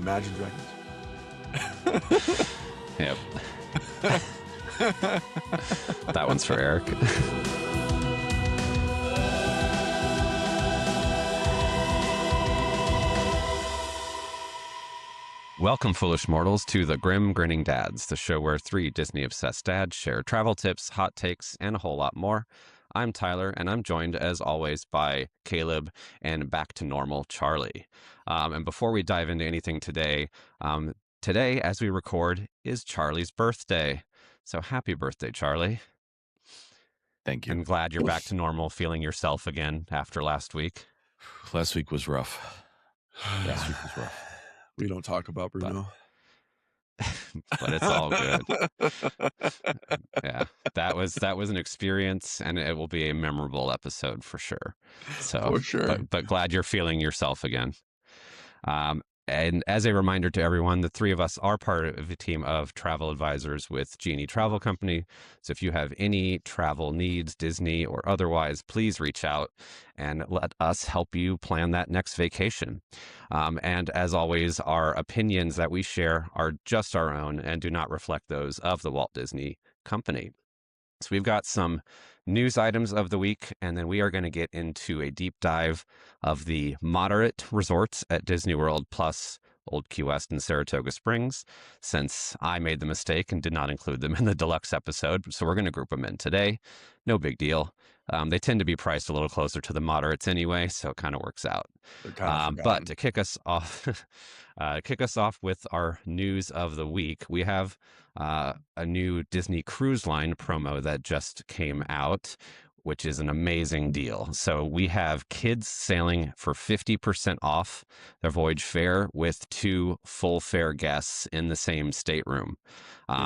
Imagine Dragons. Yep. That one's for Eric. Welcome, foolish mortals, to the Grim Grinning Dads, the show where three Disney-obsessed dads share travel tips, hot takes, and a whole lot more. I'm Tyler, and I'm joined, as always, by Caleb and back to normal Charlie. And before we dive into anything today, as we record, is Charlie's birthday. So happy birthday, Charlie. Thank you. I'm glad you're back to normal, feeling yourself again after last week. Last week was rough. Last week was rough. We don't talk about Bruno. But it's all good. Yeah, that was an experience, and it will be a memorable episode for sure. So, for sure. But glad you're feeling yourself again. And as a reminder to everyone, the three of us are part of a team of travel advisors with Genie Travel Company. So if you have any travel needs, Disney or otherwise, please reach out and let us help you plan that next vacation. And as always, our opinions that we share are just our own and do not reflect those of the Walt Disney Company. So we've got some news items of the week, and then we are going to get into a deep dive of the moderate resorts at Disney World plus Old Key West and Saratoga Springs, since I made the mistake and did not include them in the deluxe episode. So we're going to group them in today. No big deal. They tend to be priced a little closer to the moderates anyway, so it kind of works out. But to kick us off, with our news of the week, we have a new Disney Cruise Line promo that just came out, which is an amazing deal. So we have kids sailing for 50% off their voyage fare with two full fare guests in the same stateroom,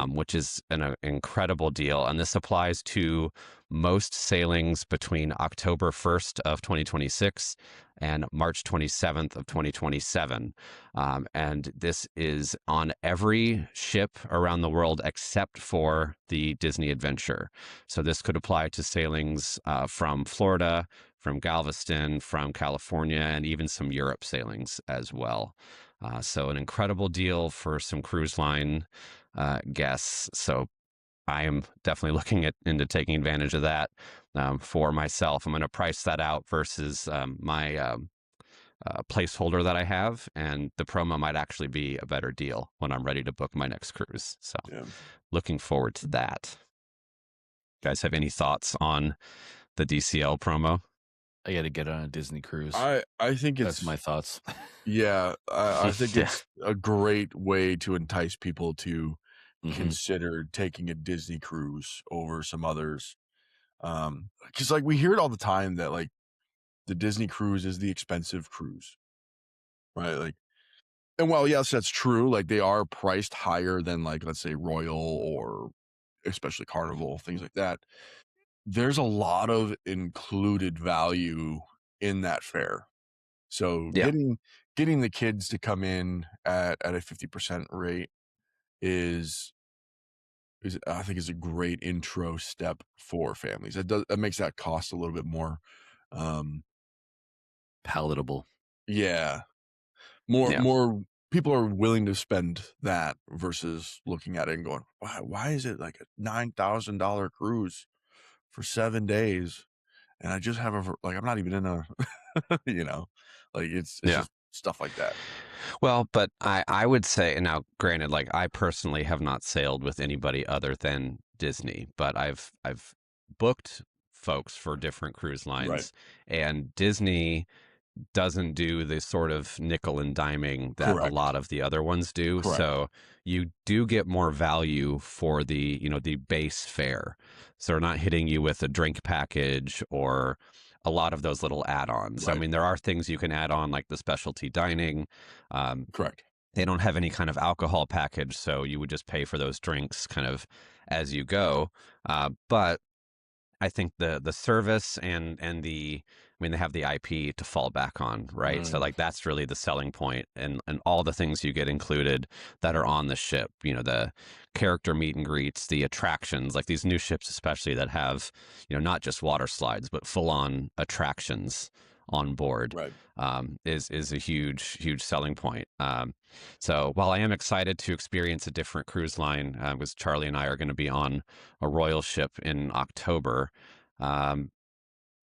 which is an incredible deal. And this applies to most sailings between October 1st of 2026 and March 27th of 2027. And this is on every ship around the world except for the Disney Adventure. So this could apply to sailings from Florida, from Galveston, from California, and even some Europe sailings as well. So an incredible deal for some cruise line guests. So I am definitely looking into taking advantage of that for myself. I'm going to price that out versus my placeholder that I have, and the promo might actually be a better deal when I'm ready to book my next cruise. So looking forward to that. You guys have any thoughts on the DCL promo? I got to get on a Disney cruise. I think that's my thoughts. Yeah, I think it's a great way to entice people to consider taking a Disney cruise over some others. Because like we hear it all the time that like the Disney cruise is the expensive cruise, right? Like, and while yes, that's true. Like they are priced higher than like, let's say Royal or especially Carnival, things like that. There's a lot of included value in that fare. So getting the kids to come in at a 50% rate is I think is a great intro step for families. That makes that cost a little bit more palatable. Yeah. More people are willing to spend that versus looking at it and going, why is it like a $9,000 cruise for 7 days? And I just have I'm not even in a, it's just stuff like that. Well, but I would say, and now granted, like I personally have not sailed with anybody other than Disney, but I've booked folks for different cruise lines, and Disney doesn't do the sort of nickel and diming that a lot of the other ones do. Correct. So you do get more value for the base fare. So they're not hitting you with a drink package or a lot of those little add-ons. Right. I mean, there are things you can add on like the specialty dining. Correct. They don't have any kind of alcohol package, so you would just pay for those drinks kind of as you go. But I think the service and they have the IP to fall back on, right? So like that's really the selling point, and all the things you get included that are on the ship, the character meet and greets, the attractions, like these new ships especially that have, not just water slides, but full on attractions on board. Right. Is a huge selling point. So while I am excited to experience a different cruise line, because Charlie and I are going to be on a Royal ship in October,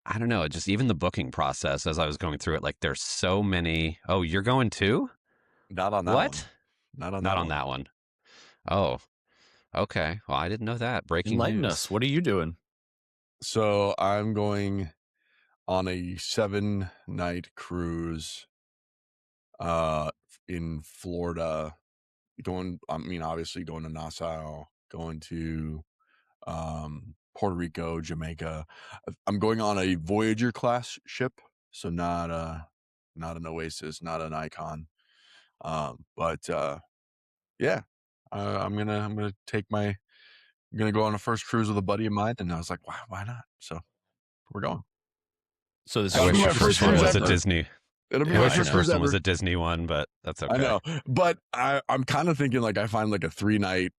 I don't know, just even the booking process as I was going through it, like there's so many. Oh, you're going too? Not on that What? one. Not on Not that on one. that one. Oh, okay. Well, I didn't know that. Breaking Enlighten news. us. What are you doing? So I'm going on a 7-night cruise in Florida. Obviously going to Nassau, going to Puerto Rico, Jamaica. I'm going on a Voyager class ship, so not an Oasis, not an Icon. But yeah, I'm gonna go on a first cruise with a buddy of mine, and I was like, why not? So we're going. So this I That'll wish be your my first first one cruise was a ever. Disney. It'll be I my wish your first cruise first one ever. was a Disney one, but that's okay. I know, but I'm kind of thinking like I find like a 3-night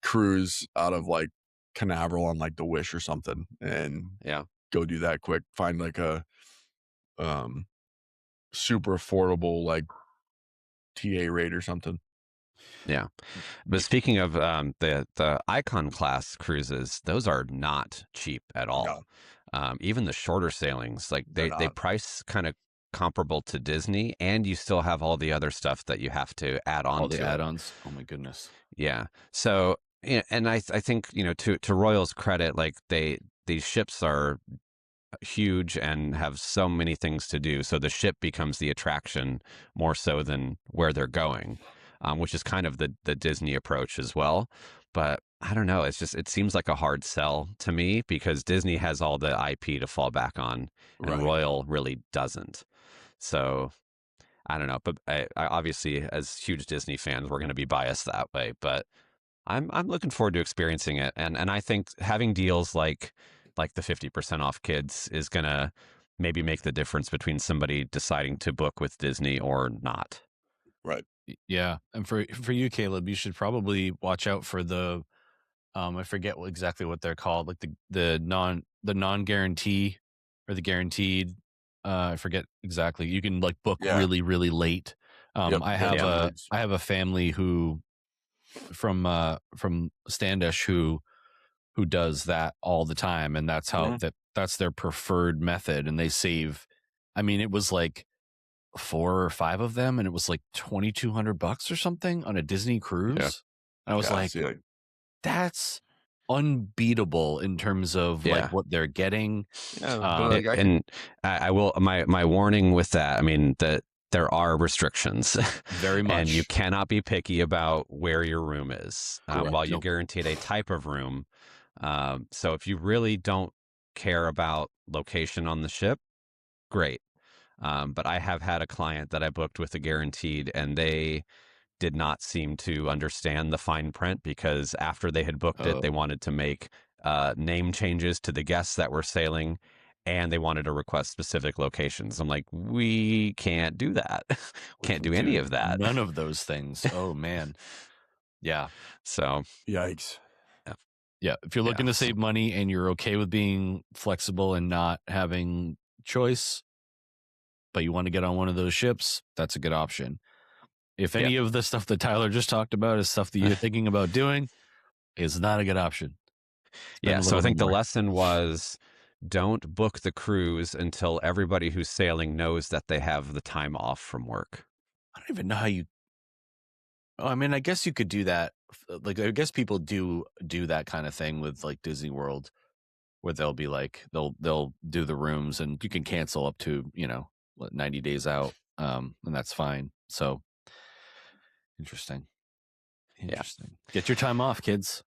cruise out of like Canaveral on like the Wish or something, and Yeah. go do that quick. Find like a super affordable like TA rate or something. Yeah. But speaking of the Icon class cruises, those are not cheap at all. Even the shorter sailings, like They're they not. price kind of comparable to Disney, and you still have all the other stuff that you have to add on all to the it. add-ons. Oh my goodness. Yeah. So, and I think, to Royal's credit, like these ships are huge and have so many things to do. So the ship becomes the attraction more so than where they're going, which is kind of the Disney approach as well. But I don't know. It seems like a hard sell to me because Disney has all the IP to fall back on, and Right. Royal really doesn't. So I don't know. But I obviously, as huge Disney fans, we're going to be biased that way. But I'm looking forward to experiencing it, and I think having deals like the 50% off kids is gonna maybe make the difference between somebody deciding to book with Disney or not. Right. Yeah, and for you, Caleb, you should probably watch out for the I forget exactly what they're called, like the non guarantee or the guaranteed. I forget exactly. You can like book really late. Yep. I have a family who from Standish who does that all the time, and that's how that's their preferred method, and they save. I mean, it was like 4 or 5 of them, and it was like $2,200 or something on a Disney cruise. Yeah. And I was like, that's unbeatable in terms of like what they're getting. And I will my warning with that. I mean that there are restrictions, very much, and you cannot be picky about where your room is. While you're guaranteed a type of room. So if you really don't care about location on the ship, great. But I have had a client that I booked with a guaranteed, and they did not seem to understand the fine print because after they had booked it, they wanted to make name changes to the guests that were sailing, and they wanted to request specific locations. I'm like, we can't do that. Can't do any of that. None of those things. Oh man. Yeah. So yikes. Yeah, if you're looking to save money and you're okay with being flexible and not having choice, but you want to get on one of those ships, that's a good option. If any of the stuff that Tyler just talked about is stuff that you're thinking about doing, it's not a good option. Yeah, so I think the lesson was don't book the cruise until everybody who's sailing knows that they have the time off from work. I don't even know how you... Oh, I mean, I guess you could do that. Like, I guess people do that kind of thing with like Disney World, where they'll be like, they'll do the rooms and you can cancel up to, 90 days out. And that's fine. So interesting. Get your time off, kids.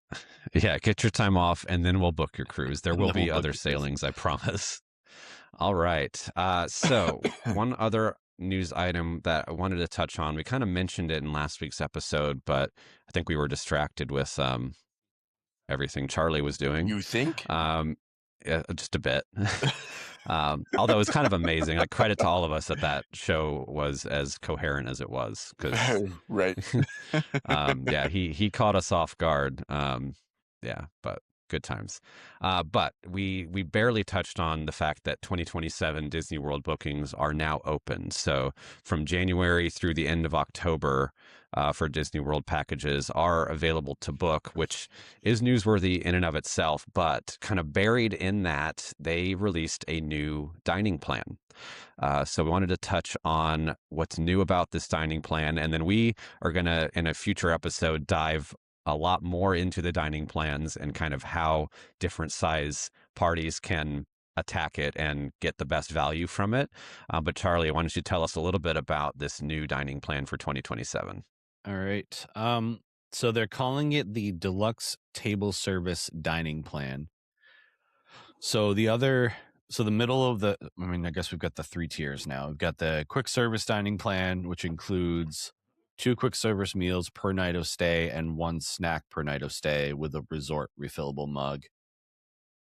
Yeah, get your time off and then we'll book your cruise. There will be other sailings, I promise. All right. So one other news item that I wanted to touch on, we kind of mentioned it in last week's episode, but I think we were distracted with everything Charlie was doing. You think? Yeah, just a bit. Although it's kind of amazing. Like, credit to all of us that show was as coherent as it was. Right. Yeah, he caught us off guard. Yeah, but good times. But we barely touched on the fact that 2027 Disney World bookings are now open. So from January through the end of October for Disney World packages are available to book, which is newsworthy in and of itself. But kind of buried in that, they released a new dining plan. So we wanted to touch on what's new about this dining plan. And then we are going to, in a future episode, dive a lot more into the dining plans and kind of how different size parties can attack it and get the best value from it. But Charlie, why don't you tell us a little bit about this new dining plan for 2027? All right. So they're calling it the deluxe table service dining plan. So the middle of I guess we've got the 3 tiers now. We've got the quick service dining plan, which includes 2 quick service meals per night of stay and 1 snack per night of stay with a resort refillable mug.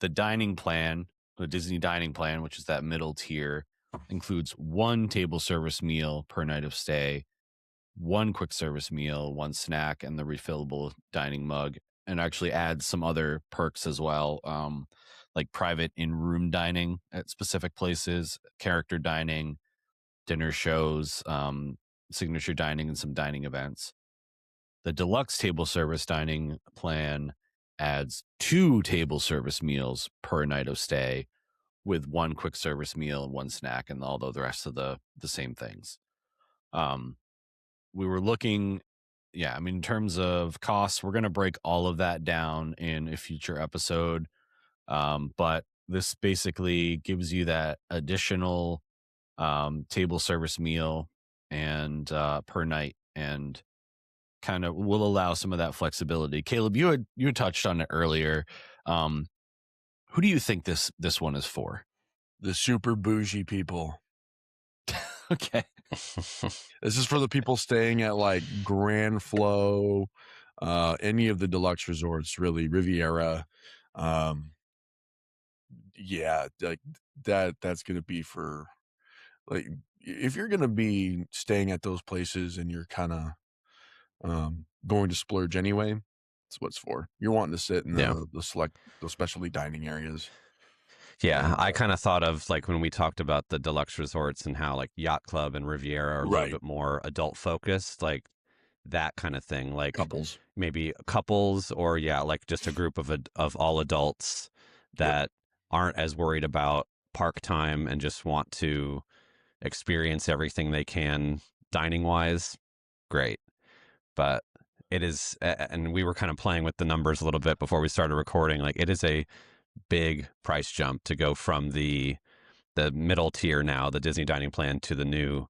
The dining plan, the Disney dining plan, which is that middle tier, includes 1 table service meal per night of stay, 1 quick service meal, 1 snack, and the refillable dining mug, and actually adds some other perks as well, like private in-room dining at specific places, character dining, dinner shows, signature dining, and some dining events. The deluxe table service dining plan adds 2 table service meals per night of stay with 1 quick service meal and 1 snack, and all the rest of the same things. We were looking, in terms of costs, we're going to break all of that down in a future episode. But this basically gives you that additional table service meal and per night, and kind of will allow some of that flexibility. Caleb, you had touched on it earlier. Who do you think this one is for? The super bougie people. Okay. This is for the people staying at like Grand Flow, any of the deluxe resorts, really, Riviera. Yeah, like that's going to be for, like, if you're going to be staying at those places and you're kind of going to splurge anyway, that's what it's for. You're wanting to sit in those specialty dining areas. Yeah, I kind of thought of like when we talked about the deluxe resorts and how like Yacht Club and Riviera are a little bit more adult focused, like that kind of thing, like couples, maybe couples, or like just a group of all adults that aren't as worried about park time and just want to experience everything they can dining wise. Great. But it is, and we were kind of playing with the numbers a little bit before we started recording, like it is a big price jump to go from the middle tier now, the Disney dining plan, to the new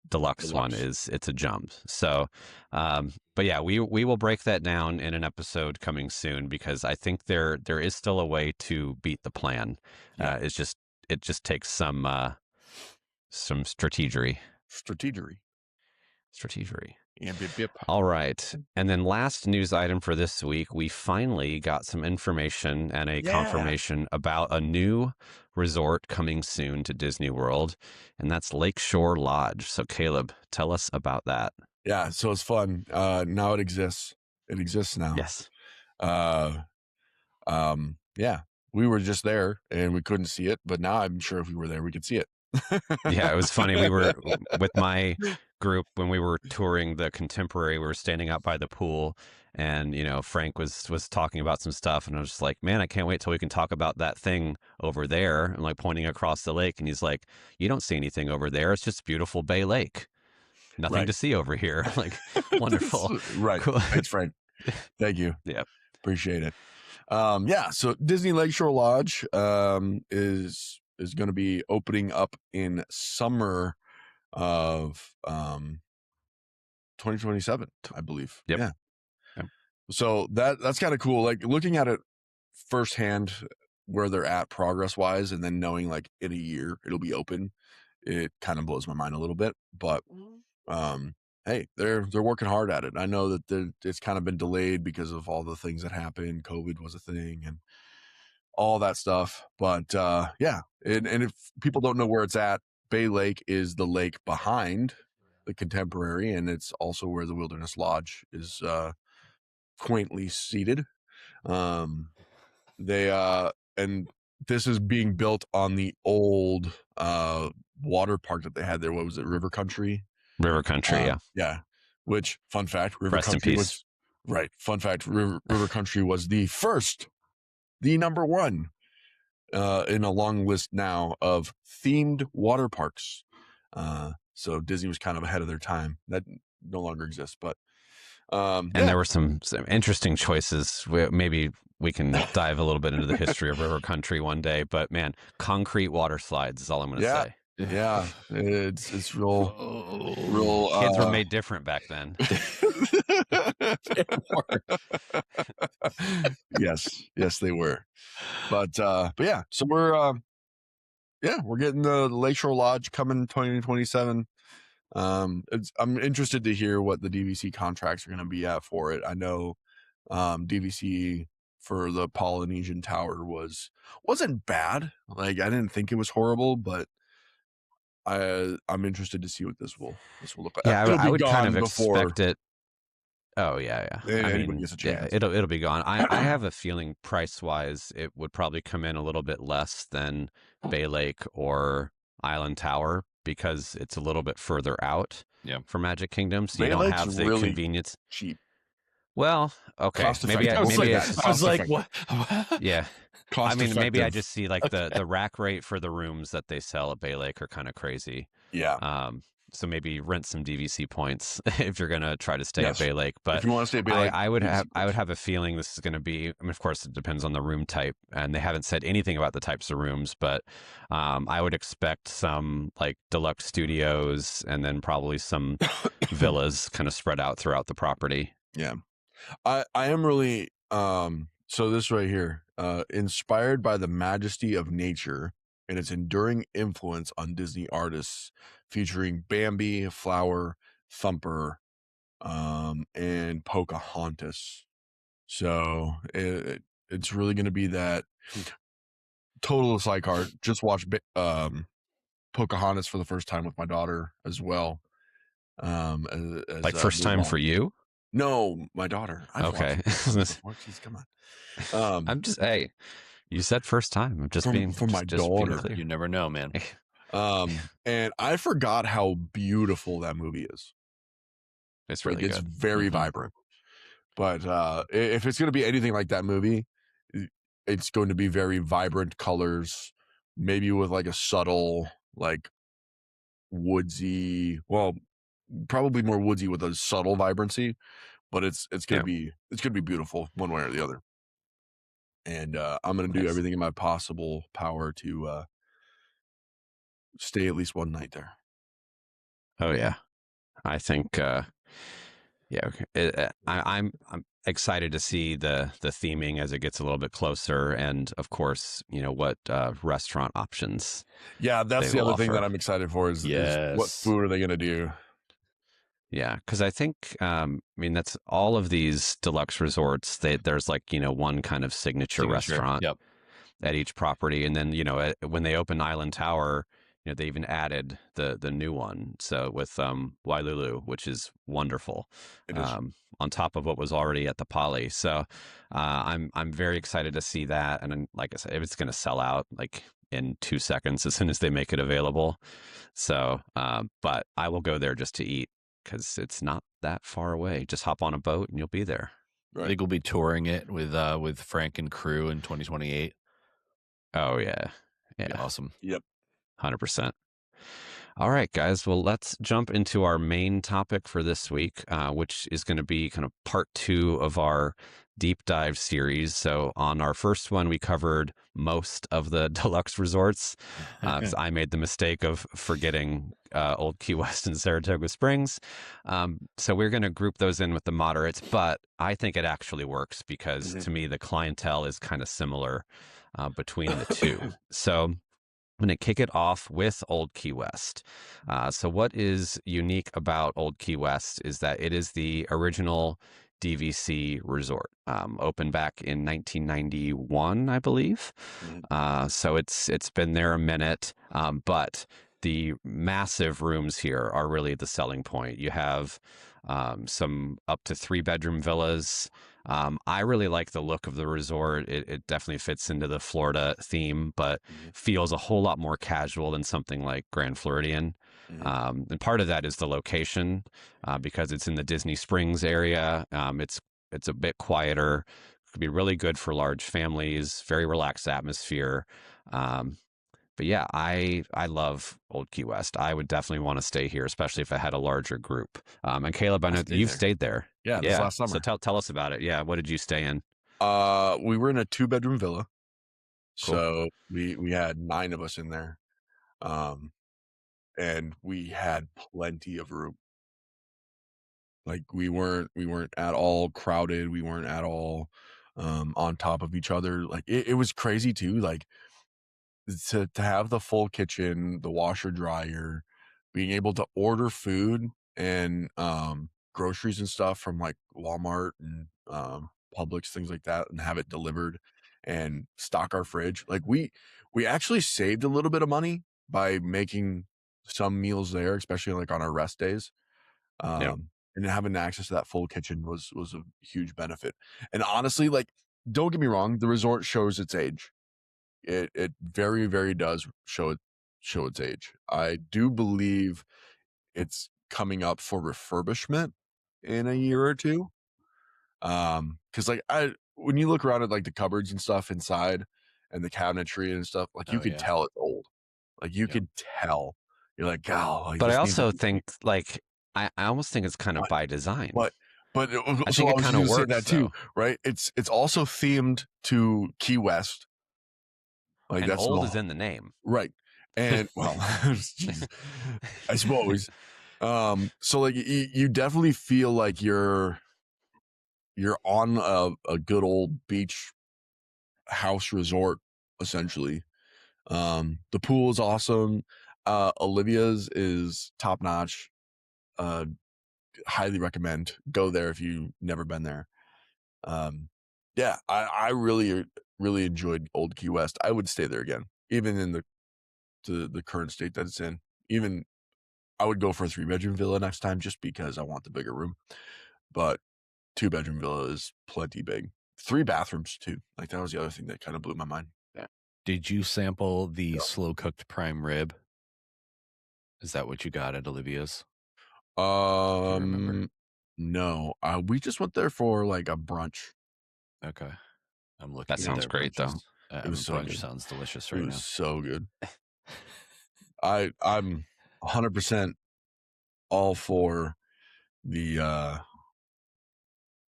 deluxe one. It's a jump. So but yeah, we will break that down in an episode coming soon, because I think there is still a way to beat the plan. It just takes some strategery. Yep. All right. And then last news item for this week, we finally got some information and a confirmation about a new resort coming soon to Disney World, and that's Lakeshore Lodge. So Caleb, tell us about that. Yeah, so it's fun. Now it exists. It exists now. Yes. Yeah, we were just there and we couldn't see it, but now I'm sure if we were there, we could see it. Yeah, it was funny. We were with my group when we were touring the Contemporary. We were standing out by the pool, and Frank was talking about some stuff, and I was just like, man, I can't wait till we can talk about that thing over there. And like pointing across the lake, and he's like, you don't see anything over there. It's just beautiful Bay Lake. Nothing to see over here. Like, wonderful. Right. Cool. Thanks, Frank. Thank you. Yeah. Appreciate it. So Disney Lakeshore Lodge is going to be opening up in summer of 2027, I believe. Yep. Yeah. Yep. So that's kind of cool. Like looking at it firsthand, where they're at progress wise, and then knowing like in a year it'll be open, it kind of blows my mind a little bit. But hey, they're working hard at it. I know that it's kind of been delayed because of all the things that happened. COVID was a thing and all that stuff. But yeah, and if people don't know where it's at, Bay Lake is the lake behind the Contemporary, and it's also where the Wilderness Lodge is quaintly seated. They and this is being built on the old water park that they had there. What was it, River Country? River Country, Yeah. Which, fun fact, River Rest in Country peace. was right. Fun fact, River Country was the number one in a long list now of themed water parks. So Disney was kind of ahead of their time. That no longer exists, but and there were some interesting choices. Maybe we can dive a little bit into the history of River Country one day. But man, concrete water slides is all I'm going to say. Yeah, it's real. Kids were made different back then. yes, they were. But yeah, so we're getting the Lakeshore Lodge coming 2027. I'm interested to hear what the DVC contracts are going to be at for it. I know DVC for the Polynesian Tower wasn't bad. Like, I didn't think it was horrible, but I'm interested to see what this will look like. Yeah, I would kind of expect it. Oh yeah. Anybody gets a chance. Yeah, it'll be gone. I have a feeling price wise, it would probably come in a little bit less than Bay Lake or Island Tower because it's a little bit further out. Yeah. For Magic Kingdom, so Bay you don't Lake's have the really convenience. Cheap. Well, okay, maybe I was like, what? Yeah. Cost maybe I effective. just see like the rack rate for the rooms that they sell at Bay Lake are kind of crazy. Yeah. So maybe rent some DVC points if you're gonna try to stay at Bay Lake. But if you want to stay at Bay Lake, I would have a feeling this is going to be. I mean, of course, it depends on the room type, and they haven't said anything about the types of rooms. But I would expect some like deluxe studios, and then probably some villas kind of spread out throughout the property. Yeah, I am really so this right here, inspired by the majesty of nature and its enduring influence on Disney artists, featuring Bambi, Flower, Thumper, and Pocahontas. So it's really going to be that total sidecar. Just watched Pocahontas for the first time with my daughter as well. As like first time for you? No, my daughter. Okay. Jeez, come on. I'm just you said first time. I'm just being for my daughter. You never know, man. And I forgot how beautiful that movie is. It's really it's good. very vibrant. But if it's going to be anything like that movie, it's going to be very vibrant colors, maybe with like a subtle, like woodsy, well, probably more woodsy with a subtle vibrancy, but it's going to be beautiful one way or the other. And I'm going to do everything in my possible power to stay at least one night there. Oh yeah, I think okay. I'm excited to see the theming as it gets a little bit closer, and of course, what restaurant options. Yeah, that's the other thing that I'm excited for is what food are they going to do? Yeah, because I think, that's all of these deluxe resorts. There's like, one kind of signature restaurant at each property. And then, when they opened Island Tower, they even added the new one. So with Wailulu, which is wonderful, on top of what was already at the Poly. So I'm very excited to see that. And then, like I said, if it's going to sell out like in 2 seconds as soon as they make it available. So, but I will go there just to eat, because it's not that far away. Just hop on a boat and you'll be there. Right. I think we'll be touring it with Frank and crew in 2028. Oh yeah, Awesome. Yep, 100%. All right, guys. Well, let's jump into our main topic for this week, which is going to be kind of part 2 of our deep dive series. So on our first one, we covered most of the deluxe resorts. I made the mistake of forgetting Old Key West and Saratoga Springs. So we're going to group those in with the moderates, but I think it actually works because to me, the clientele is kind of similar between the two. So I'm going to kick it off with Old Key West. So what is unique about Old Key West is that it is the original DVC resort, opened back in 1991, I believe. So it's been there a minute, but the massive rooms here are really the selling point. You have some up to 3-bedroom villas, I really like the look of the resort. It definitely fits into the Florida theme, but feels a whole lot more casual than something like Grand Floridian. And part of that is the location, because it's in the Disney Springs area. It's a bit quieter. Could be really good for large families. Very relaxed atmosphere. But yeah, I love Old Key West. I would definitely want to stay here, especially if I had a larger group. And Caleb, I know you've stayed there. Yeah, this last summer. So tell us about it. Yeah, what did you stay in? We were in a 2-bedroom villa. Cool. So we had 9 of us in there. And we had plenty of room. Like we weren't at all crowded. We weren't at all on top of each other. Like it was crazy too. Like to have the full kitchen, the washer dryer, being able to order food and groceries and stuff from like Walmart and Publix, things like that, and have it delivered and stock our fridge. Like we actually saved a little bit of money by making some meals there, especially like on our rest days. And having access to that full kitchen was a huge benefit. And honestly, like, don't get me wrong, the resort shows its age. It very, very does show its age. I do believe it's coming up for refurbishment in a year or two. Because like when you look around at like the cupboards and stuff inside and the cabinetry and stuff, like you could tell it's old. Like you could tell. You're like, oh. Like, but I also think like I almost think it's kind of by design. But I think it kind of works that too, right? It's also themed to Key West. Like and that's old is in the name, right? And well, I suppose. So like you definitely feel like you're on a good old beach house resort, essentially. The pool is awesome. Olivia's is top notch. Highly recommend. Go there if you've never been there. Yeah, I really enjoyed Old Key West. I would stay there again, even in the current state that it's in. Even I would go for a 3-bedroom villa next time just because I want the bigger room. But 2-bedroom villa is plenty big. 3 bathrooms too. Like that was the other thing that kind of blew my mind. Yeah. Did you sample the slow cooked prime rib? Is that what you got at Olivia's? No. We just went there for like a brunch. Okay. I'm looking. That sounds great though. It was so brunch good. Sounds delicious right now. It was so good. I'm 100% all for the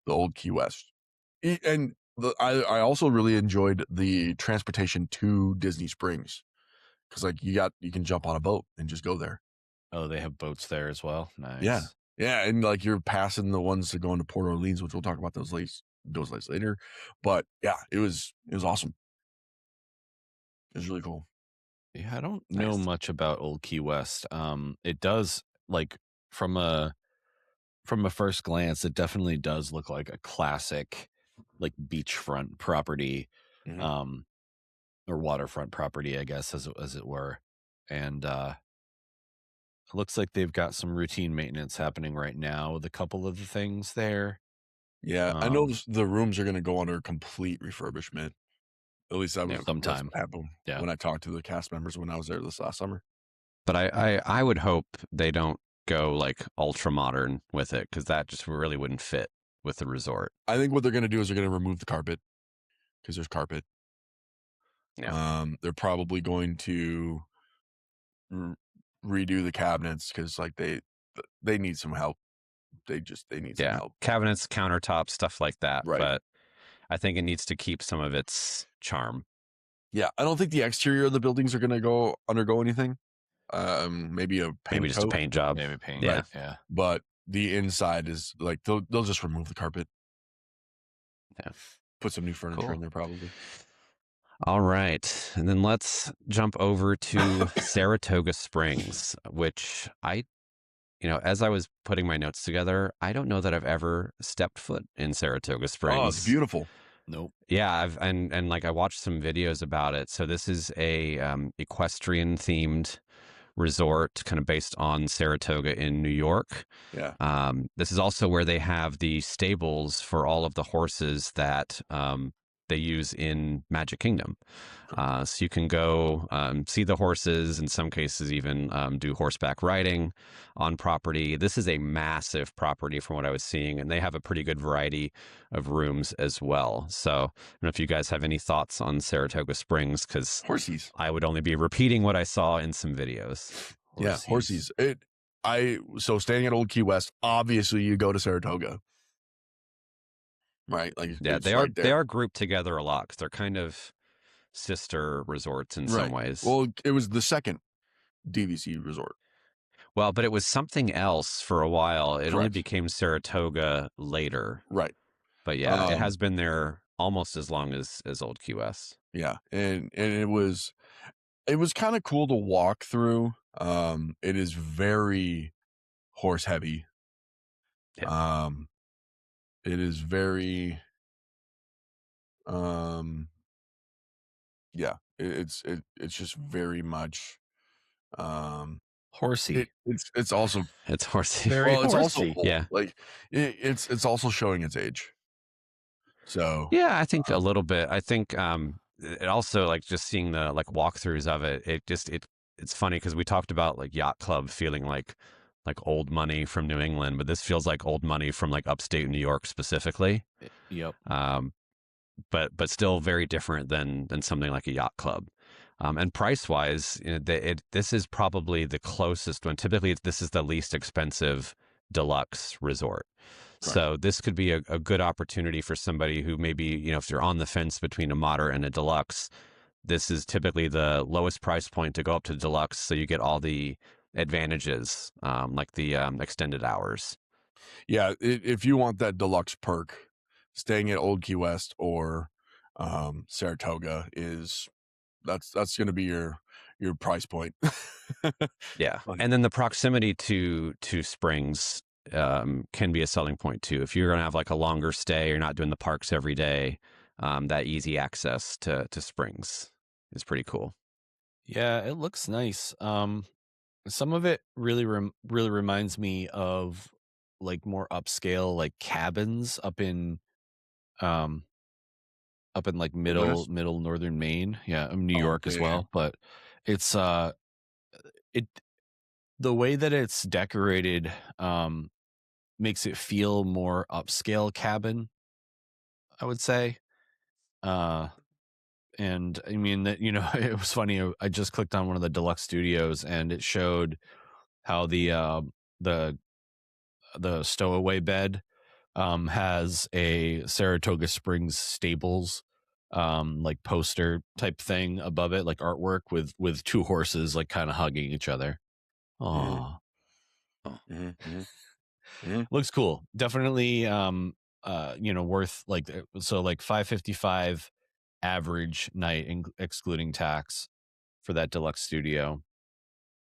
Old Key West. And I also really enjoyed the transportation to Disney Springs. Cause like you can jump on a boat and just go there. Oh, they have boats there as well. Nice. Yeah. And like you're passing the ones that go into Port Orleans, which we'll talk about those later. But yeah, it was awesome. It was really cool. Yeah, I don't know much about Old Key West. It does like from a first glance, it definitely does look like a classic like beachfront property, or waterfront property, I guess, as it were. And it looks like they've got some routine maintenance happening right now with a couple of the things there. Yeah, I know the rooms are going to go under complete refurbishment. At least that was sometime. When I talked to the cast members when I was there this last summer. But I would hope they don't go like ultra modern with it, because that just really wouldn't fit with the resort. I think what they're going to do is they're going to remove the carpet because there's carpet. Yeah. They're probably going to redo the cabinets because like they need some help. They need some help. Cabinets, countertops, stuff like that. Right. But I think it needs to keep some of its charm. Yeah, I don't think the exterior of the buildings are going to undergo anything. Maybe a paint maybe just a paint job. Maybe paint. Yeah. Yeah. But the inside is like they'll just remove the carpet. Yeah. Put some new furniture in there probably. All right. And then let's jump over to Saratoga Springs, which as I was putting my notes together, I don't know that I've ever stepped foot in Saratoga Springs. Oh, it's beautiful. Nope. Yeah, and like I watched some videos about it. So this is a equestrian themed resort, kind of based on Saratoga in New York. Yeah. This is also where they have the stables for all of the horses that they use in Magic Kingdom. So you can go see the horses, in some cases even do horseback riding on property. This is a massive property from what I was seeing, and they have a pretty good variety of rooms as well. So I don't know if you guys have any thoughts on Saratoga Springs, because Horsies. I would only be repeating what I saw in some videos. Yeah, horsies. So staying at Old Key West, obviously you go to Saratoga. Right? Like Yeah, it's they right there. they are grouped together a lot because they're kind of sister resorts in some ways. Well, it was the second DVC resort. Well, but it was something else for a while. It only Correct. became Saratoga later. Right. But yeah, it has been there almost as long as Old Key West. Yeah. And it was kind of cool to walk through. It is very horse heavy. Yeah. It is very yeah, it's just very much Horsey. It's also It's horsey. Very well, it's horsey. also old. Yeah. Like it's also showing its age. So Yeah, I think a little bit. I think it also, like, just seeing the like walkthroughs of it, it's funny because we talked about like Yacht Club feeling like old money from New England, but this feels like old money from like upstate New York specifically. Yep. But still very different than something like a Yacht Club. And price wise, this is probably the closest one. Typically, this is the least expensive deluxe resort. Right. So this could be a good opportunity for somebody who maybe, if you're on the fence between a moderate and a deluxe, this is typically the lowest price point to go up to deluxe. So you get all the advantages, like the extended hours. Yeah, if you want that deluxe perk, staying at Old Key West or Saratoga that's going to be your price point. Yeah, and then the proximity to Springs can be a selling point too. If you're going to have like a longer stay, you're not doing the parks every day, that easy access to Springs is pretty cool. Yeah, it looks nice. Some of it really reminds me of like more upscale like cabins up in like middle northern Maine. Yeah, New York as well. But it's the way that it's decorated makes it feel more upscale cabin, I would say. And I mean that, it was funny. I just clicked on one of the deluxe studios and it showed how the stowaway bed has a Saratoga Springs stables like poster type thing above it, like artwork with two horses like kind of hugging each other. Oh, looks cool. Definitely worth like, so like $555 average night excluding tax for that deluxe studio.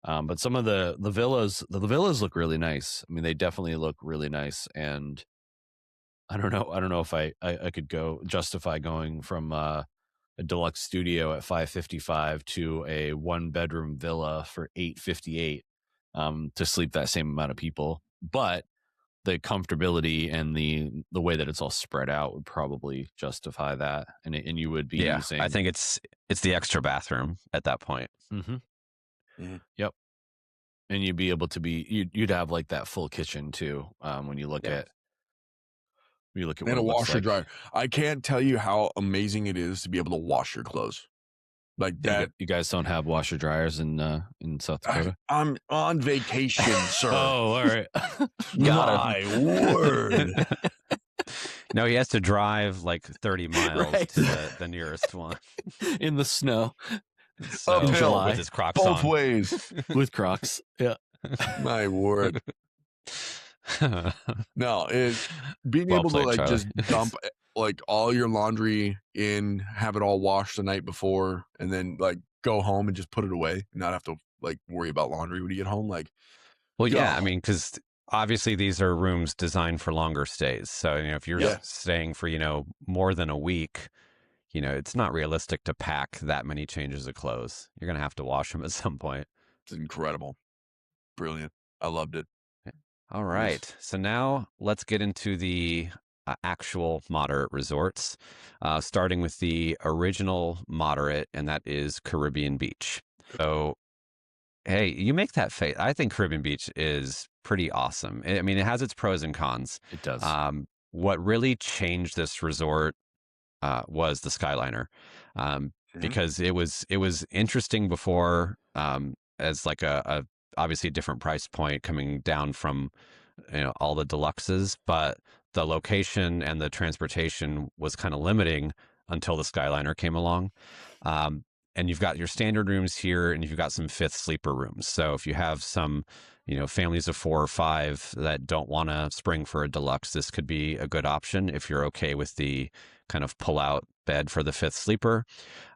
But some of the villas look really nice. I mean, they definitely look really nice. And I don't know if I could justify going from a deluxe studio at $555 to a 1-bedroom villa for $858 to sleep that same amount of people. But the comfortability and the way that it's all spread out would probably justify that. And you would be using. I think it's the extra bathroom at that point. Mm-hmm. Mm-hmm. Yep. And you'd be able to you'd have like that full kitchen too. When you look at and a washer dryer. I can't tell you how amazing it is to be able to wash your clothes like that. You guys don't have washer dryers in South Dakota? I'm on vacation, sir. Oh, all right. My word. No, he has to drive like 30 miles to the nearest one in the snow. So, in July with his Crocs both on. ways with Crocs. Yeah. My word. No, being able to like Charlie. Just dump like all your laundry in, have it all washed the night before, and then like go home and just put it away, and not have to like worry about laundry when you get home. Like, well, yeah, I mean, because obviously these are rooms designed for longer stays. So if you're staying for more than a week, it's not realistic to pack that many changes of clothes. You're gonna have to wash them at some point. It's incredible. Brilliant. I loved it. All right. So now let's get into the actual moderate resorts, starting with the original moderate, and that is Caribbean Beach. So, hey, you make that face. I think Caribbean Beach is pretty awesome. I mean, it has its pros and cons. It does. What really changed this resort was the Skyliner, because it was interesting before, as like a obviously a different price point coming down from all the deluxes, but the location and the transportation was kind of limiting until the Skyliner came along. And you've got your standard rooms here, and you've got some fifth sleeper rooms. So if you have some, families of 4 or 5 that don't want to spring for a deluxe, this could be a good option if you're okay with the kind of pull-out bed for the fifth sleeper.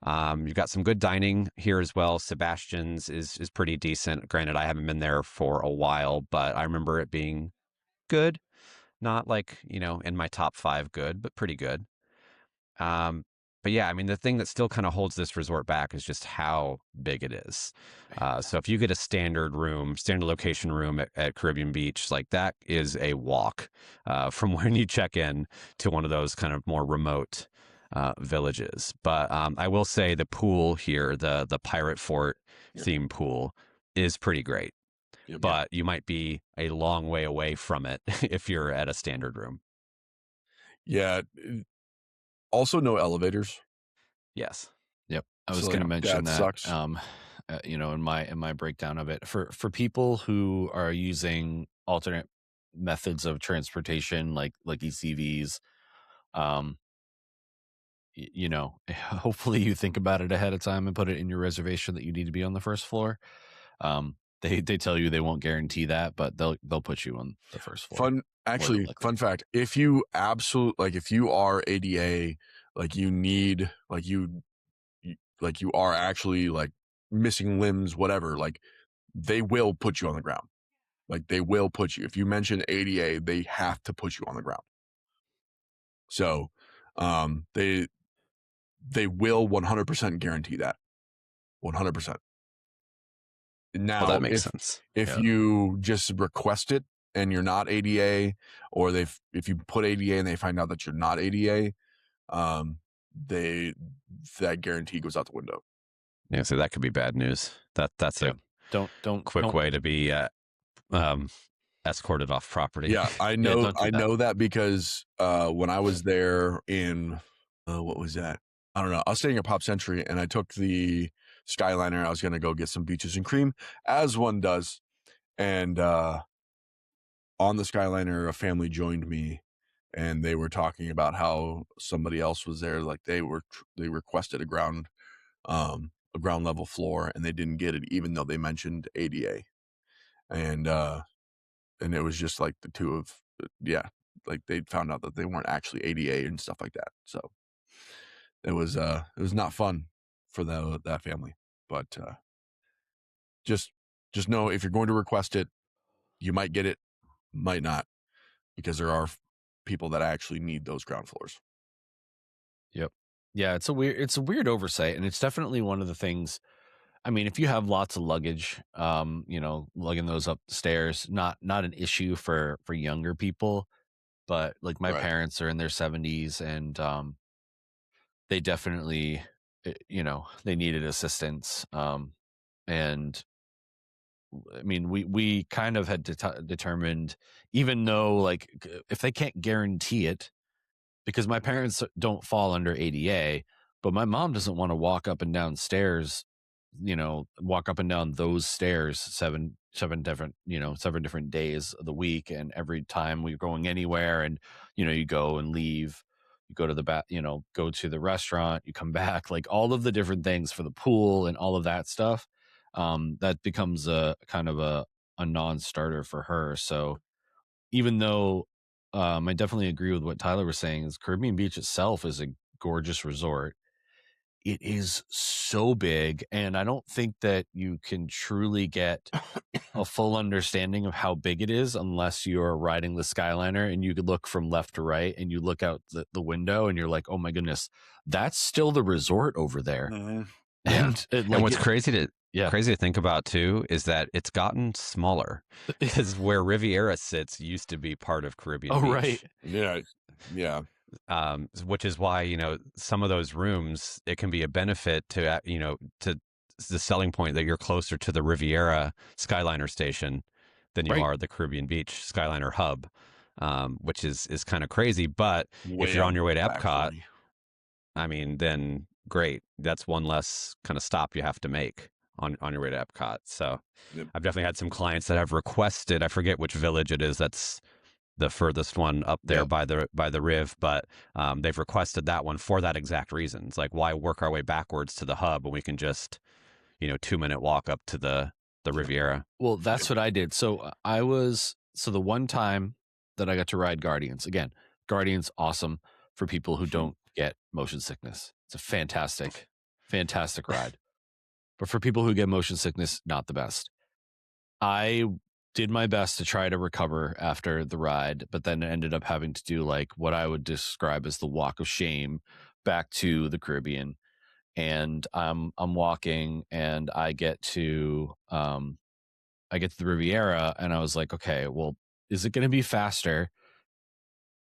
You've got some good dining here as well. Sebastian's is pretty decent. Granted, I haven't been there for a while, but I remember it being good. Not like, in my top 5 good, but pretty good. But yeah, I mean, the thing that still kind of holds this resort back is just how big it is. So if you get a standard location room at Caribbean Beach, like that is a walk from when you check in to one of those kind of more remote villages. But I will say the pool here, the Pirate Fort theme pool, is pretty great. But you might be a long way away from it if you're at a standard room. Yeah. Also, no elevators. Yes. Yep. I was going to mention that. Sucks. In my breakdown of it, for people who are using alternate methods of transportation, like ECVs, hopefully you think about it ahead of time and put it in your reservation that you need to be on the first floor. They tell you they won't guarantee that, but they'll put you on the first floor. Fun fact: if you if you are ADA, you are actually like missing limbs, whatever, like they will put you on the ground. Like they will put you. If you mention ADA, they have to put you on the ground. So, they will 100% guarantee that. 100%. Now, that makes sense. If you just request it and you're not ADA, or if you put ADA and they find out that you're not ADA, that guarantee goes out the window. Yeah, so that could be bad news. That's a don't quick way to be escorted off property. Yeah, I know. I know that because when I was there in what was that? I don't know. I was staying at Pop Century, and I took the Skyliner. I was going to go get some beaches and cream, as one does. And on the Skyliner, a family joined me, and they were talking about how somebody else was there. Like they requested a ground level floor, and they didn't get it, even though they mentioned ADA. And it was just like the two of, like they found out that they weren't actually ADA and stuff like that. So it was not fun for that family. But just know if you're going to request it, you might get it, might not, because there are people that actually need those ground floors. Yep. Yeah, it's a weird oversight, and it's definitely one of the things. I mean, if you have lots of luggage, lugging those up the stairs, not an issue for younger people, but like my parents are in their 70s, and they definitely, they needed assistance. And I mean, we kind of had determined, even though like if they can't guarantee it, because my parents don't fall under ADA, but my mom doesn't want to walk up and down stairs, walk up and down those stairs seven different days of the week. And every time we're going anywhere, and, you go and leave, you go to the go to the restaurant, you come back, like all of the different things for the pool and all of that stuff, that becomes a kind of a non-starter for her. So even though, I definitely agree with what Tyler was saying, is Caribbean Beach itself is a gorgeous resort. It is so big, and I don't think that you can truly get a full understanding of how big it is unless you're riding the Skyliner and you could look from left to right, and you look out the window and you're like, oh my goodness, that's still the resort over there. Mm-hmm. And, and what's crazy Yeah. Crazy to think about too is that it's gotten smaller because where Riviera sits used to be part of Caribbean Beach. Right. Yeah. Which is why, some of those rooms, it can be a benefit to, to the selling point that you're closer to the Riviera Skyliner station than you Right. are the Caribbean Beach Skyliner hub, which is kind of crazy. But Way if you're on your way to back Epcot, for me. I mean, then great. That's one less kind of stop you have to make on your way to Epcot. So Yep. I've definitely had some clients that have requested, I forget which village it is that's the furthest one up there Yep. by the Riv, but they've requested that one for that exact reason. It's like, why work our way backwards to the hub when we can just, 2-minute walk up to the Riviera? Well, that's what I did. So the one time that I got to ride Guardians, again, Guardians, awesome for people who don't get motion sickness. It's a fantastic ride. But for people who get motion sickness, not the best. I did my best to try to recover after the ride, but then ended up having to do like what I would describe as the walk of shame back to the Caribbean. And I'm walking and I get to the Riviera and I was like, okay, well, is it going to be faster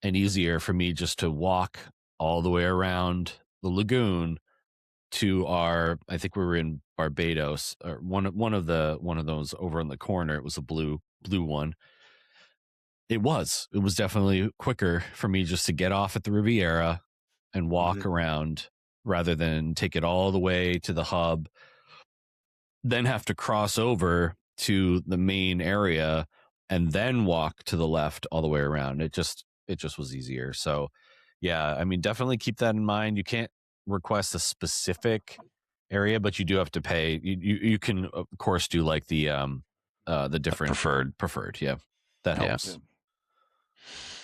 and easier for me just to walk all the way around the lagoon to I think we were in Barbados, or one of those over in the corner. It was a blue one. It was definitely quicker for me just to get off at the Riviera and walk around rather than take it all the way to the hub, then have to cross over to the main area and then walk to the left all the way around. It just was easier. So yeah, I mean, definitely keep that in mind. You can't request a specific area, but you do have to pay. You can of course do like the different preferred. Yeah, that helps. Yeah.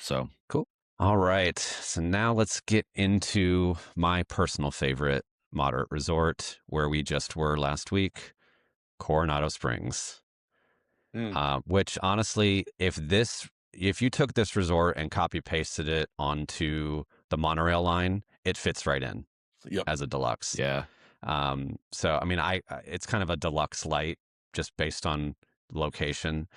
So cool. All right. So now let's get into my personal favorite moderate resort where we just were last week, Coronado Springs. Which honestly, if you took this resort and copy pasted it onto the monorail line, it fits right in as a deluxe. Yeah. So I mean, it's kind of a deluxe light just based on location,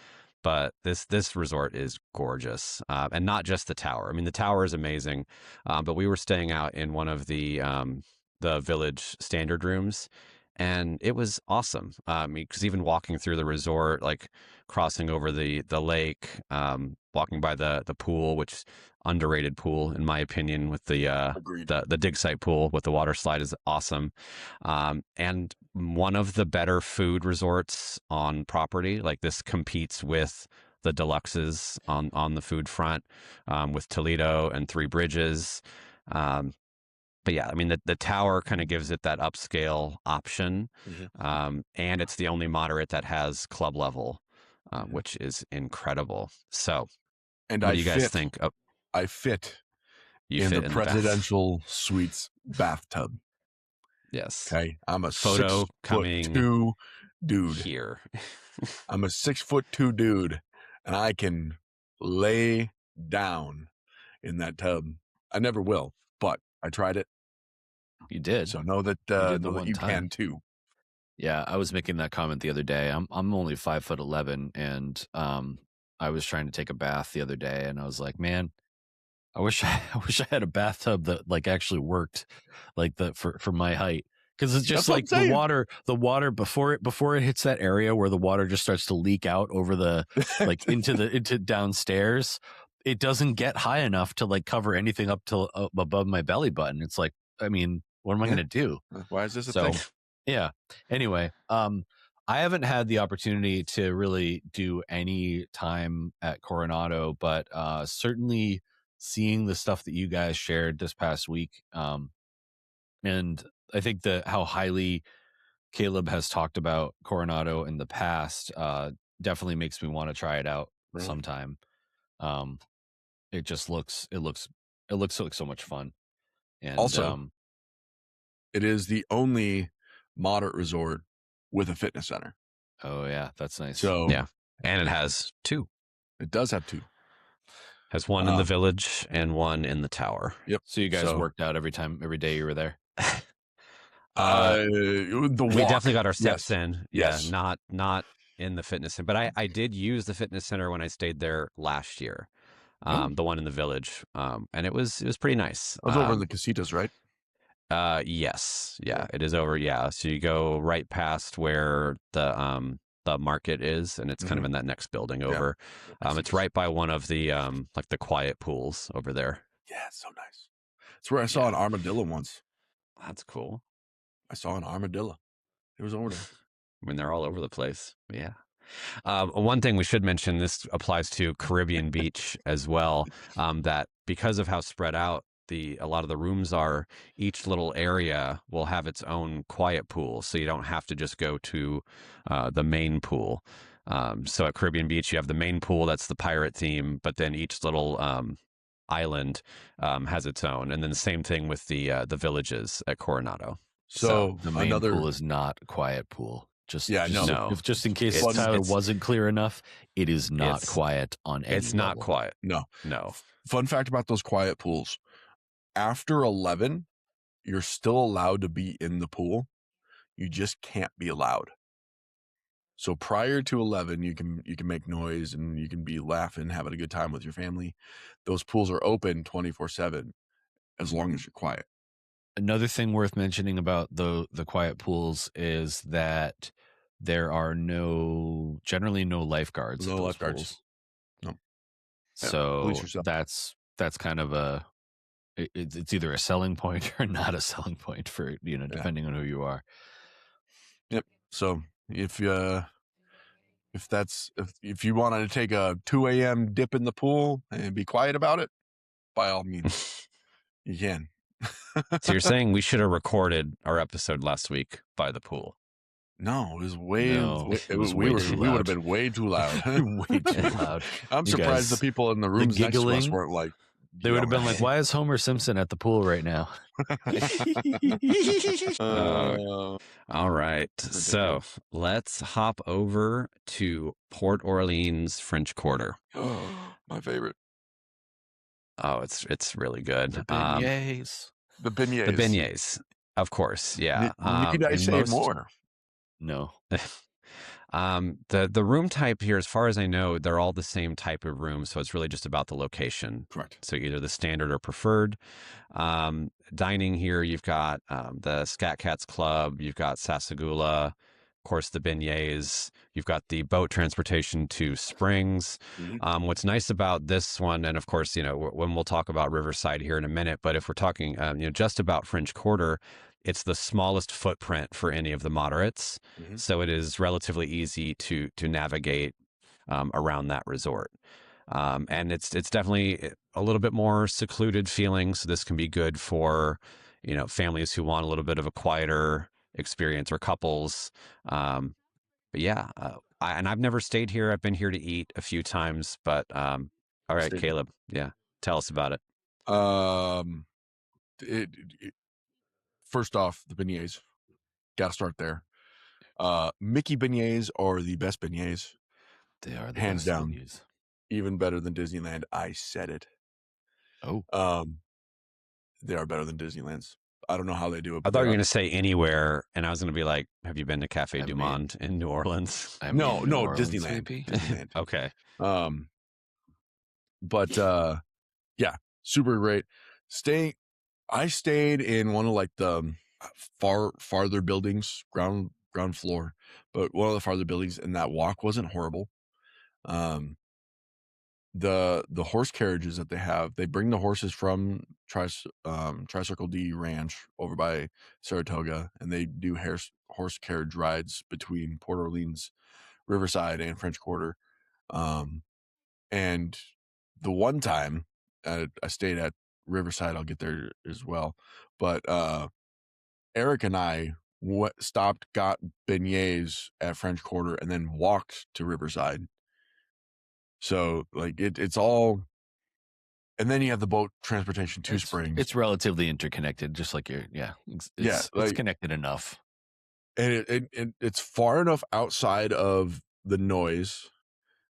but this resort is gorgeous, and not just the tower. I mean, the tower is amazing, but we were staying out in one of the village standard rooms, and it was awesome. Because even walking through the resort, like crossing over the lake, walking by the pool, which underrated pool in my opinion, with the dig site pool with the water slide is awesome, and one of the better food resorts on property. Like this competes with the deluxes on the food front, with Toledo and Three Bridges. But yeah, I mean, the tower kind of gives it that upscale option, and it's the only moderate that has club level, which is incredible. So, and what do you guys think? Oh, I fit you in fit the presidential suites bathtub. Yes. Okay, I'm a photo 6'2" dude here. I'm a 6'2" dude, and I can lay down in that tub. I never will, but I tried it. You did. So know that you can too. Yeah, I was making that comment the other day. I'm only 5'11", and I was trying to take a bath the other day, and I was like, man, I wish I had a bathtub that like actually worked, like for my height, because it's just like the water before it hits that area where the water just starts to leak out over the like into downstairs. It doesn't get high enough to like cover anything up till above my belly button. It's like, I mean, what am I going to do? Why is this a thing? Yeah. Anyway, I haven't had the opportunity to really do any time at Coronado, but certainly seeing the stuff that you guys shared this past week, and I think how highly Caleb has talked about Coronado in the past definitely makes me want to try it out sometime. It just looks like so much fun. And also, it is the only moderate resort with a fitness center. Oh yeah, that's nice. So yeah, and it has two. It does have two. Has one in the village and one in the tower. Yep. So you guys worked out every day you were there? The walk. We definitely got our steps Yes. in. Yes. Yeah, not in the fitness center, but I did use the fitness center when I stayed there last year. The one in the village, and it was pretty nice. It was over in the casitas, right? Yes, yeah, it is over. Yeah, so you go right past where the market is, and it's kind of in that next building over. It's right by one of the like the quiet pools over there. Yeah, it's so nice. It's where I saw an armadillo once. That's cool. I saw an armadillo. It was over there. I mean, they're all over the place. Yeah. One thing we should mention, this applies to Caribbean Beach as well, that because of how spread out a lot of the rooms are, each little area will have its own quiet pool. So you don't have to just go to the main pool. So at Caribbean Beach, you have the main pool, that's the pirate theme, but then each little island has its own. And then the same thing with the villages at Coronado. So the main pool is not a quiet pool. Just in case Tyler wasn't clear enough, it is not quiet on any It's not level. quiet. No. No. Fun fact about those quiet pools. After 11, you're still allowed to be in the pool. You just can't be loud. So prior to 11, you can make noise and you can be laughing, having a good time with your family. Those pools are open 24/7 as long as you're quiet. Another thing worth mentioning about the quiet pools is that there are generally no lifeguards. No at those lifeguards. pools. No. So police yourself. that's kind of it's either a selling point or not a selling point for depending on who you are. Yep. So if you wanted to take a 2 a.m. dip in the pool and be quiet about it, by all means, you can. So you're saying we should have recorded our episode last week by the pool? No, it was way. We would have been way too loud. Way too loud. I'm surprised the people in the rooms next to us weren't like. They would have been like, "Why is Homer Simpson at the pool right now?" All right, so let's hop over to Port Orleans French Quarter. My favorite. Oh, it's really good. The beignets. The beignets. The beignets, of course. Yeah. Need I say more? No. The room type here, as far as I know, they're all the same type of room, so it's really just about the location. Correct. So either the standard or preferred. Dining here, you've got the Scat Cats Club, you've got Sassagoula, of course the beignets, you've got the boat transportation to Springs. Mm-hmm. What's nice about this one, and of course, when we'll talk about Riverside here in a minute, but if we're talking, just about French Quarter, it's the smallest footprint for any of the moderates, so it is relatively easy to navigate around that resort. And it's definitely a little bit more secluded feeling, so this can be good for families who want a little bit of a quieter experience, or couples. But yeah, and I've never stayed here. I've been here to eat a few times, but all right, Caleb, yeah, tell us about it. First off, the beignets. Got to start there. Mickey beignets are the best beignets. They are the hands best down. beignets. Even better than Disneyland. I said it. Oh. They are better than Disneyland's. I don't know how they do it. I thought you were going to say anywhere, and I was going to be like, have you been to Cafe Du Monde in New Orleans? No, Disneyland. Disneyland. Okay. But yeah, super great. I stayed in one of like the farther buildings, ground floor, but one of the farther buildings, and that walk wasn't horrible. The horse carriages that they bring the horses from Tri-Circle D Ranch over by Saratoga, and they do horse carriage rides between Port Orleans, Riverside, and French Quarter. And the one time I stayed at Riverside, I'll get there as well, but Eric and I stopped, got beignets at French Quarter, and then walked to Riverside. So like it's all, and then you have the boat transportation to Springs. It's relatively interconnected, just like it's connected enough, and it's far enough outside of the noise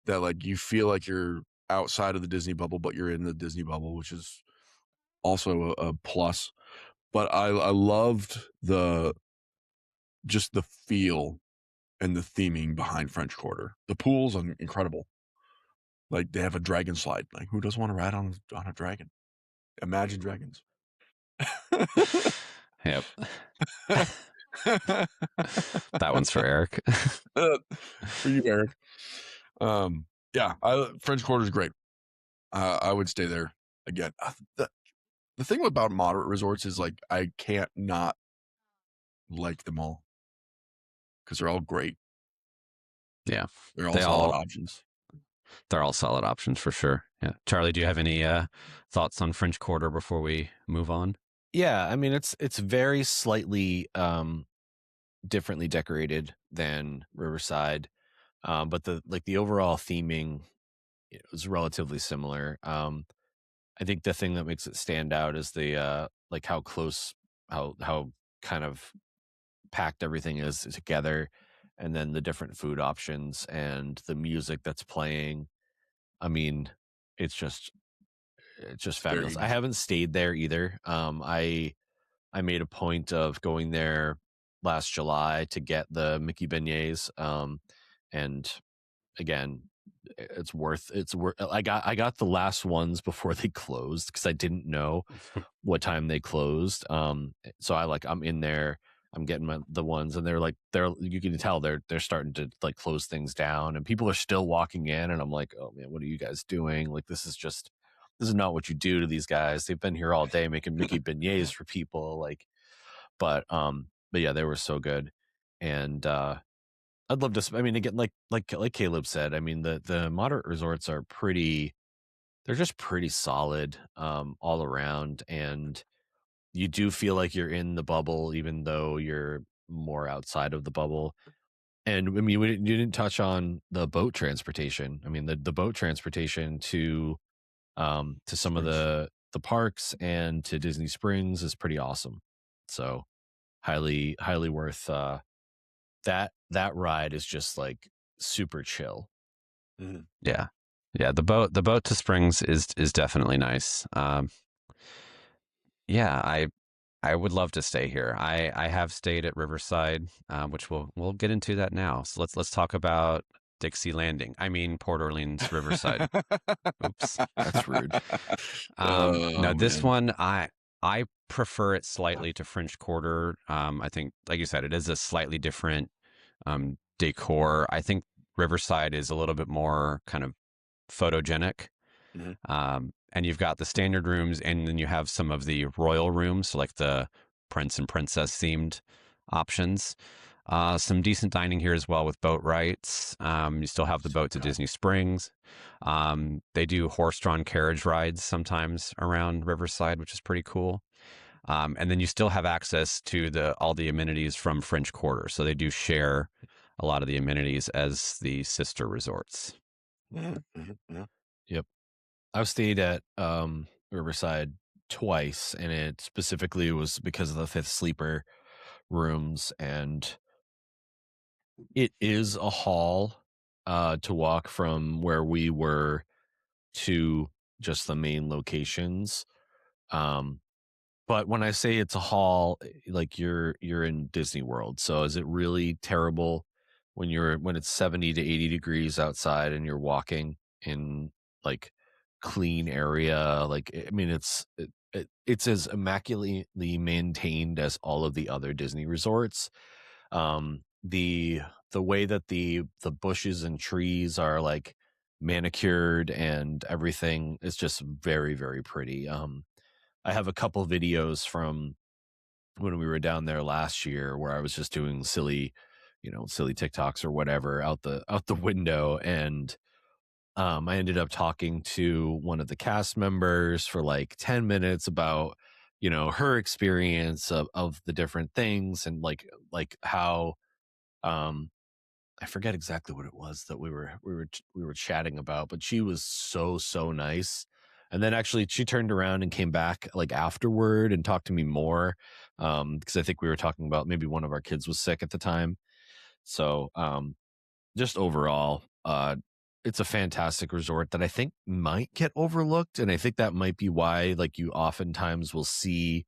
that like you feel like you're outside of the Disney bubble, but you're in the Disney bubble, which is also a plus. But I loved the just the feel and the theming behind French Quarter. The pools are incredible. Like they have a dragon slide. Like who doesn't want to ride on a dragon? Imagine Dragons. Yep. That one's for Eric. For you, Eric. Yeah, French Quarter is great. I would stay there again. The thing about moderate resorts is like I can't not like them all because they're all great. Yeah, they're all solid options. They're all solid options for sure. Yeah, Charlie, do you have any thoughts on French Quarter before we move on? Yeah, I mean it's very slightly differently decorated than Riverside, but the overall theming is relatively similar. I think the thing that makes it stand out is the like how close, how kind of packed everything is together, and then the different food options and the music that's playing. I mean, it's just fabulous. I haven't stayed there either. I made a point of going there last July to get the Mickey beignets, and again, it's worth. I got the last ones before they closed because I didn't know what time they closed. So I'm in there. I'm getting the ones, and you can tell they're starting to like close things down, and people are still walking in, and I'm like, oh man, what are you guys doing? Like this is not what you do to these guys. They've been here all day making Mickey beignets for people, like, but yeah, they were so good, and I'd love to. I mean, again, like Caleb said, I mean the moderate resorts are they're just pretty solid all around, and you do feel like you're in the bubble, even though you're more outside of the bubble. And I mean, you didn't touch on the boat transportation. I mean, the boat transportation to some of the parks and to Disney Springs is pretty awesome. So highly worth that ride is just like super chill. Mm-hmm. Yeah, the boat to Springs is definitely nice. Yeah, I would love to stay here. I have stayed at Riverside, which we'll get into that now. So let's talk about Dixie Landing. I mean Port Orleans Riverside. Oops, that's rude. No, this one I prefer it slightly to French Quarter. I think, like you said, it is a slightly different decor. I think Riverside is a little bit more kind of photogenic. Mm-hmm. And you've got the standard rooms, and then you have some of the royal rooms, so like the prince and princess themed options. Some decent dining here as well with boat rides. You still have the boat to Disney Springs. They do horse-drawn carriage rides sometimes around Riverside, which is pretty cool. And then you still have access to all the amenities from French Quarter. So they do share a lot of the amenities as the sister resorts. Mm-hmm. Yep. I've stayed at Riverside twice, and it specifically was because of the fifth sleeper rooms, and it is a haul to walk from where we were to just the main locations. But when I say it's a haul, like you're in Disney World. So is it really terrible when it's 70 to 80 degrees outside and you're walking in like clean area? Like, I mean, it's as immaculately maintained as all of the other Disney resorts. The way that the bushes and trees are like manicured and everything is just very, very pretty. I have a couple videos from when we were down there last year where I was just doing silly TikToks or whatever out the window, and I ended up talking to one of the cast members for like 10 minutes about her experience of the different things, and like how I forget exactly what it was that we were chatting about, but she was so nice. And then actually she turned around and came back like afterward and talked to me more, because I think we were talking about maybe one of our kids was sick at the time. So just overall, it's a fantastic resort that I think might get overlooked, and I think that might be why like you oftentimes will see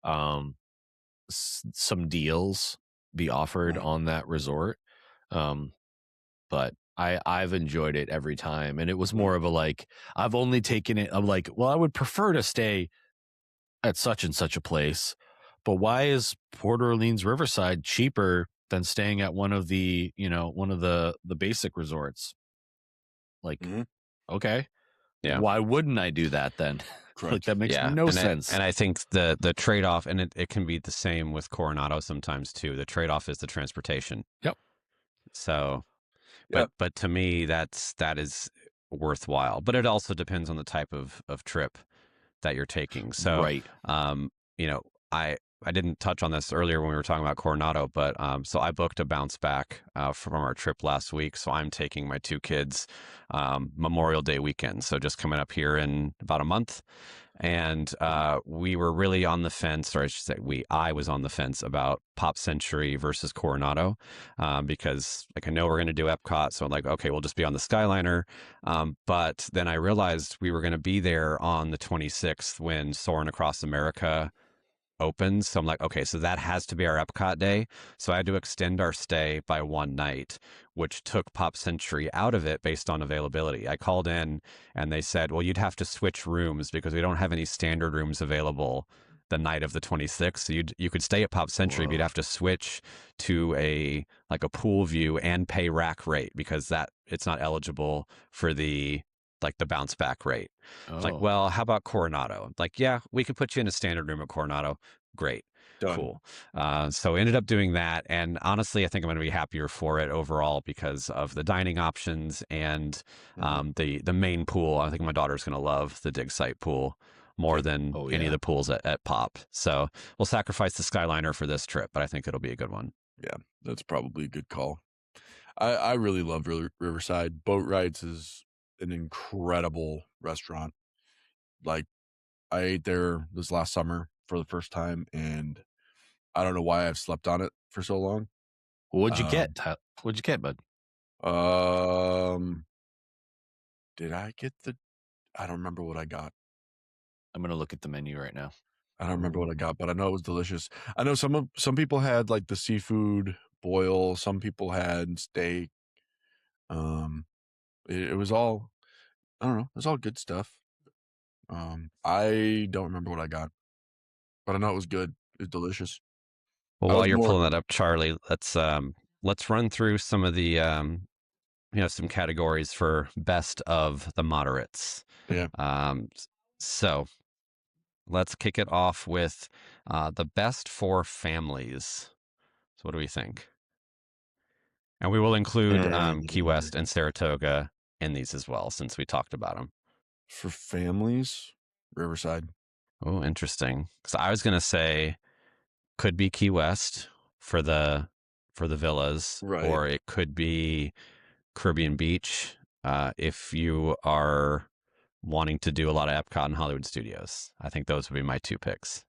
some deals be offered on that resort. But I've enjoyed it every time. And it was more of a like, I've only taken it. I'm like, well, I would prefer to stay at such and such a place, but why is Port Orleans Riverside cheaper than staying at one of the basic resorts? Like, okay, yeah, why wouldn't I do that then? Like, that makes no sense. And I think the trade-off, and it can be the same with Coronado sometimes too. The trade-off is the transportation. Yep. So, Yep. but to me, that is worthwhile. But it also depends on the type of trip that you're taking. So, Right. you know, I didn't touch on this earlier when we were talking about Coronado, but so I booked a bounce back from our trip last week. So I'm taking my two kids Memorial Day weekend. So just coming up here in about a month. And we were really on the fence, or I should say I was on the fence about Pop Century versus Coronado because like I know we're going to do Epcot. So I'm like, okay, we'll just be on the Skyliner. But then I realized we were going to be there on the 26th when Soarin' Across America opens. So I'm like, okay, so that has to be our Epcot day. So I had to extend our stay by one night, which took Pop Century out of it based on availability. I called in and they said, well, you'd have to switch rooms because we don't have any standard rooms available the night of the 26th. So you could stay at Pop Century, but you'd have to switch to a pool view and pay rack rate because it's not eligible for the bounce back rate. Like, well, how about Coronado? Like, yeah, we could put you in a standard room at Coronado. Great. Done. Cool. So ended up doing that. And honestly, I think I'm going to be happier for it overall because of the dining options and the main pool. I think my daughter's going to love the dig site pool more than any of the pools at Pop. So we'll sacrifice the Skyliner for this trip, but I think it'll be a good one. Yeah, that's probably a good call. I really love Riverside. Boat Rides is an incredible restaurant. Like, I ate there this last summer for the first time, and I don't know why I've slept on it for so long. What'd you get? What'd you get, bud? Did I get I don't remember what I got. I'm gonna look at the menu right now. I don't remember what I got, but I know it was delicious. I know some people had like the seafood boil. Some people had steak. It was all, I don't know. It was all good stuff. I don't remember what I got, but I know it was good. It was delicious. Well, while you're pulling that up, Charlie, let's run through some of the some categories for best of the moderates. Yeah. So let's kick it off with the best for families. So what do we think? And we will include Key West and Saratoga in these as well, since we talked about them. For families, Riverside. Oh, interesting. So I was going to say could be Key West for the villas, right, or it could be Caribbean Beach if you are wanting to do a lot of Epcot and Hollywood Studios. I think those would be my two picks.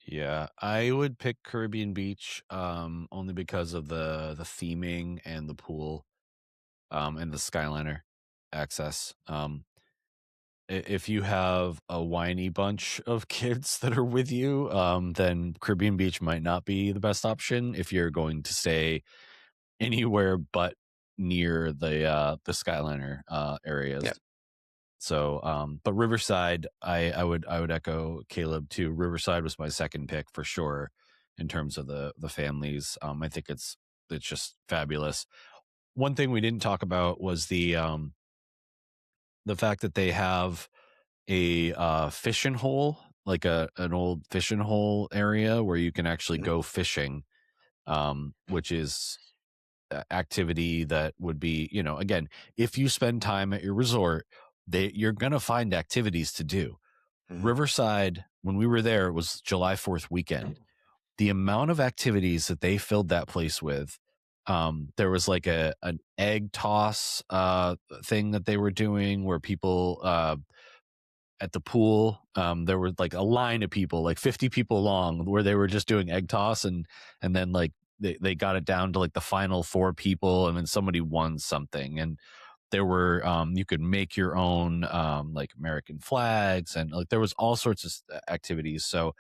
Yeah, I would pick Caribbean Beach only because of the theming and the pool and the Skyliner access. If you have a whiny bunch of kids that are with you, then Caribbean Beach might not be the best option if you're going to stay anywhere but near the Skyliner areas. Yeah. So, but Riverside, I would echo Caleb too. Riverside was my second pick for sure in terms of the families. I think it's just fabulous. One thing we didn't talk about was the fact that they have a fishing hole, like an old fishing hole area where you can actually go fishing, which is activity that would be, again, if you spend time at your resort, you're going to find activities to do. Riverside, when we were there, it was July 4th weekend. The amount of activities that they filled that place with, there was like an egg toss thing that they were doing where people at the pool, there was like a line of people, like 50 people long, where they were just doing egg toss, and then like they got it down to like the final 4 people, and then somebody won something. And there were you could make your own like American flags, and like there was all sorts of activities. So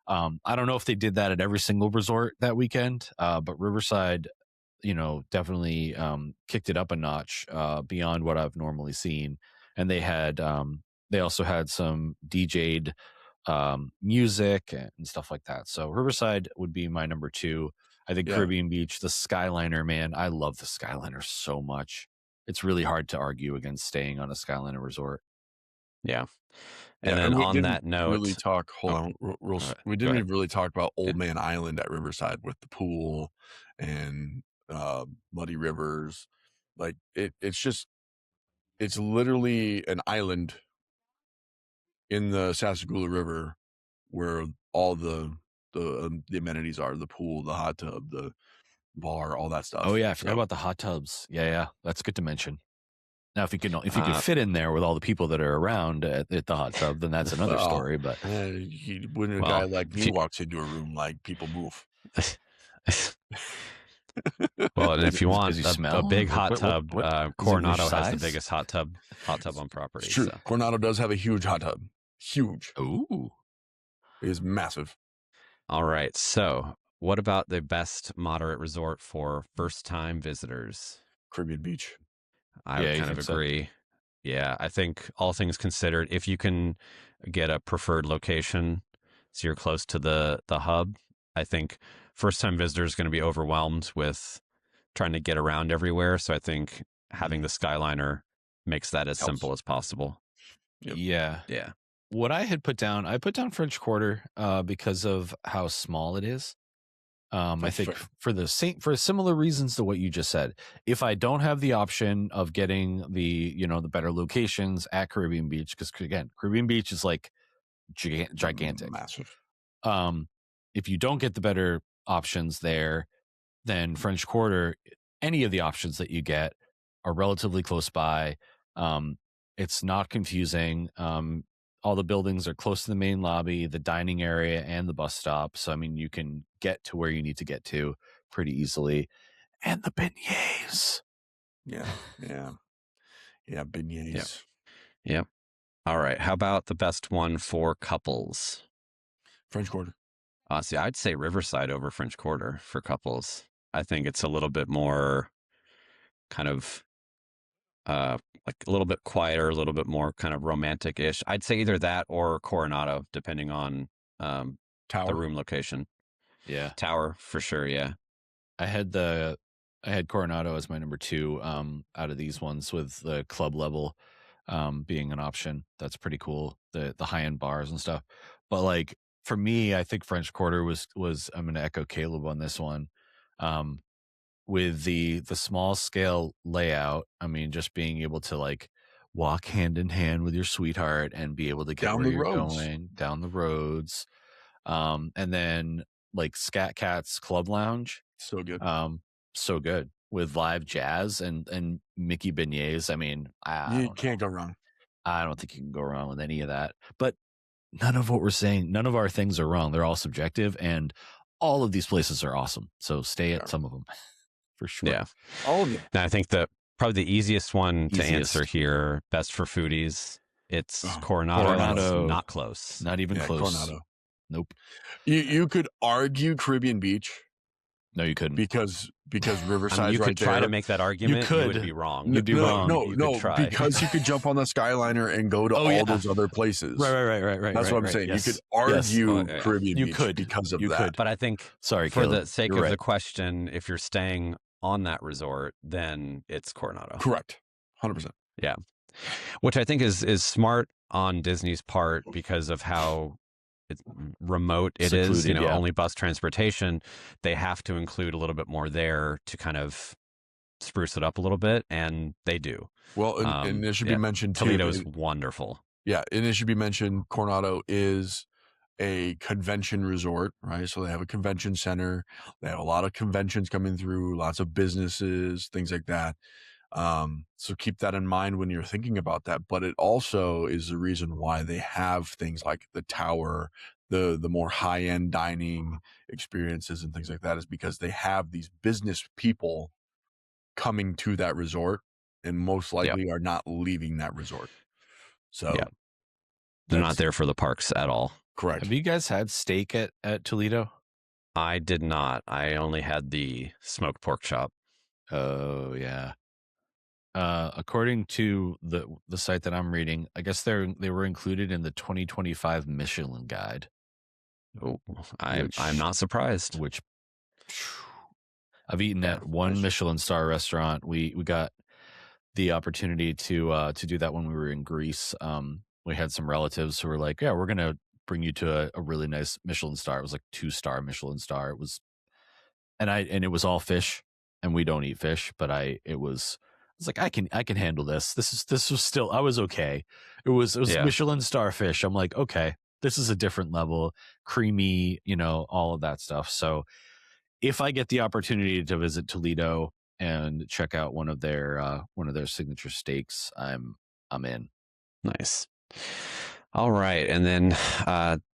I don't know if they did that at every single resort that weekend, but Riverside, definitely kicked it up a notch beyond what I've normally seen. And they also had some DJ'd music and stuff like that. So Riverside would be my number 2. I think Caribbean Beach, the Skyliner, man, I love the Skyliner so much. It's really hard to argue against staying on a Skyliner resort. Yeah. And then on that note, really talk. We didn't even really talk about Old Man Island at Riverside with the pool and muddy rivers. Like it's literally an island in the Sassagoula River where all the amenities are: the pool, the hot tub, the bar, all that stuff. Oh yeah, I forgot about the hot tubs. Yeah, that's good to mention. Now, if you could fit in there with all the people that are around at the hot tub, then that's another story. But when a guy like me walks into a room, like, people move. Well, and if you want a big hot tub, Coronado has the biggest hot tub on property. It's true. So. Coronado does have a huge hot tub. Huge. Ooh. It is massive. All right. So what about the best moderate resort for first-time visitors? Caribbean Beach. I would kind of agree. So? Yeah, I think all things considered, if you can get a preferred location so you're close to the hub, I think first-time visitors are going to be overwhelmed with trying to get around everywhere. So I think having the Skyliner makes that as simple as possible. Yep. Yeah. What I put down French Quarter because of how small it is. I think for similar reasons to what you just said. If I don't have the option of getting the better locations at Caribbean Beach, because again, Caribbean Beach is like gigantic, massive. If you don't get the better options there, then French Quarter, any of the options that you get are relatively close by. It's not confusing. All the buildings are close to the main lobby, the dining area, and the bus stop. So, I mean, you can get to where you need to get to pretty easily. And the beignets. Yeah, beignets. Yep. All right. How about the best one for couples? French Quarter. See, I'd say Riverside over French Quarter for couples. I think it's a little bit more kind of like a little bit quieter, a little bit more kind of romantic-ish. I'd say either that or Coronado, depending on the room location. Yeah, Tower for sure. Yeah, I had Coronado as my number 2 out of these ones, with the club level being an option. That's pretty cool. The high-end bars and stuff. But like for me, I think French Quarter was I'm going to echo Caleb on this one. With the small scale layout, I mean, just being able to like walk hand in hand with your sweetheart and be able to get where you're going down the roads. And then like Scat Cat's Club Lounge. So good. So good with live jazz and Mickey beignets. I mean, you can't go wrong. I don't think you can go wrong with any of that. But none of our things are wrong. They're all subjective, and all of these places are awesome. So stay at some of them. For sure. Yeah. All of them. Now, I think probably the easiest one to answer here, best for foodies, it's Coronado. Not close. Not even close. Coronado. Nope. You could argue Caribbean Beach. No, you couldn't. Because Riverside, you could try to make that argument. You would be wrong. You'd be wrong. No, because you could jump on the Skyliner and go to all those other places. Right. That's what I'm saying. Yes. You could argue Caribbean Beach because of that. But I think, for Caleb, the sake of the question, if you're staying on that resort, then it's Coronado. Correct. 100%. Yeah. Which I think is smart on Disney's part because of how remote it is, only bus transportation. They have to include a little bit more there to kind of spruce it up a little bit, and they do. Well, and it should be mentioned too. Toledo is wonderful. Yeah, and it should be mentioned Coronado is a convention resort, right? So they have a convention center. They have a lot of conventions coming through, lots of businesses, things like that. So keep that in mind when you're thinking about that. But it also is the reason why they have things like the tower, the more high-end dining experiences and things like that, is because they have these business people coming to that resort and most likely are not leaving that resort. So they're not there for the parks at all. Correct. Have you guys had steak at Toledo? I did not. I only had the smoked pork chop. Oh yeah. According to the site that I'm reading, I guess they were included in the 2025 Michelin Guide. Oh, I'm not surprised. Which I've eaten at one Michelin star restaurant. We got the opportunity to do that when we were in Greece. We had some relatives who were like, "Yeah, we're gonna bring you to a really nice Michelin star." It was like 2-star Michelin star. It was, and it was all fish, and we don't eat fish, but I was like, I can handle this. This was still, I was okay. It was Michelin star fish. I'm like, okay, this is a different level, creamy, all of that stuff. So if I get the opportunity to visit Toledo and check out one of their signature steaks, I'm in. Nice. All right. And then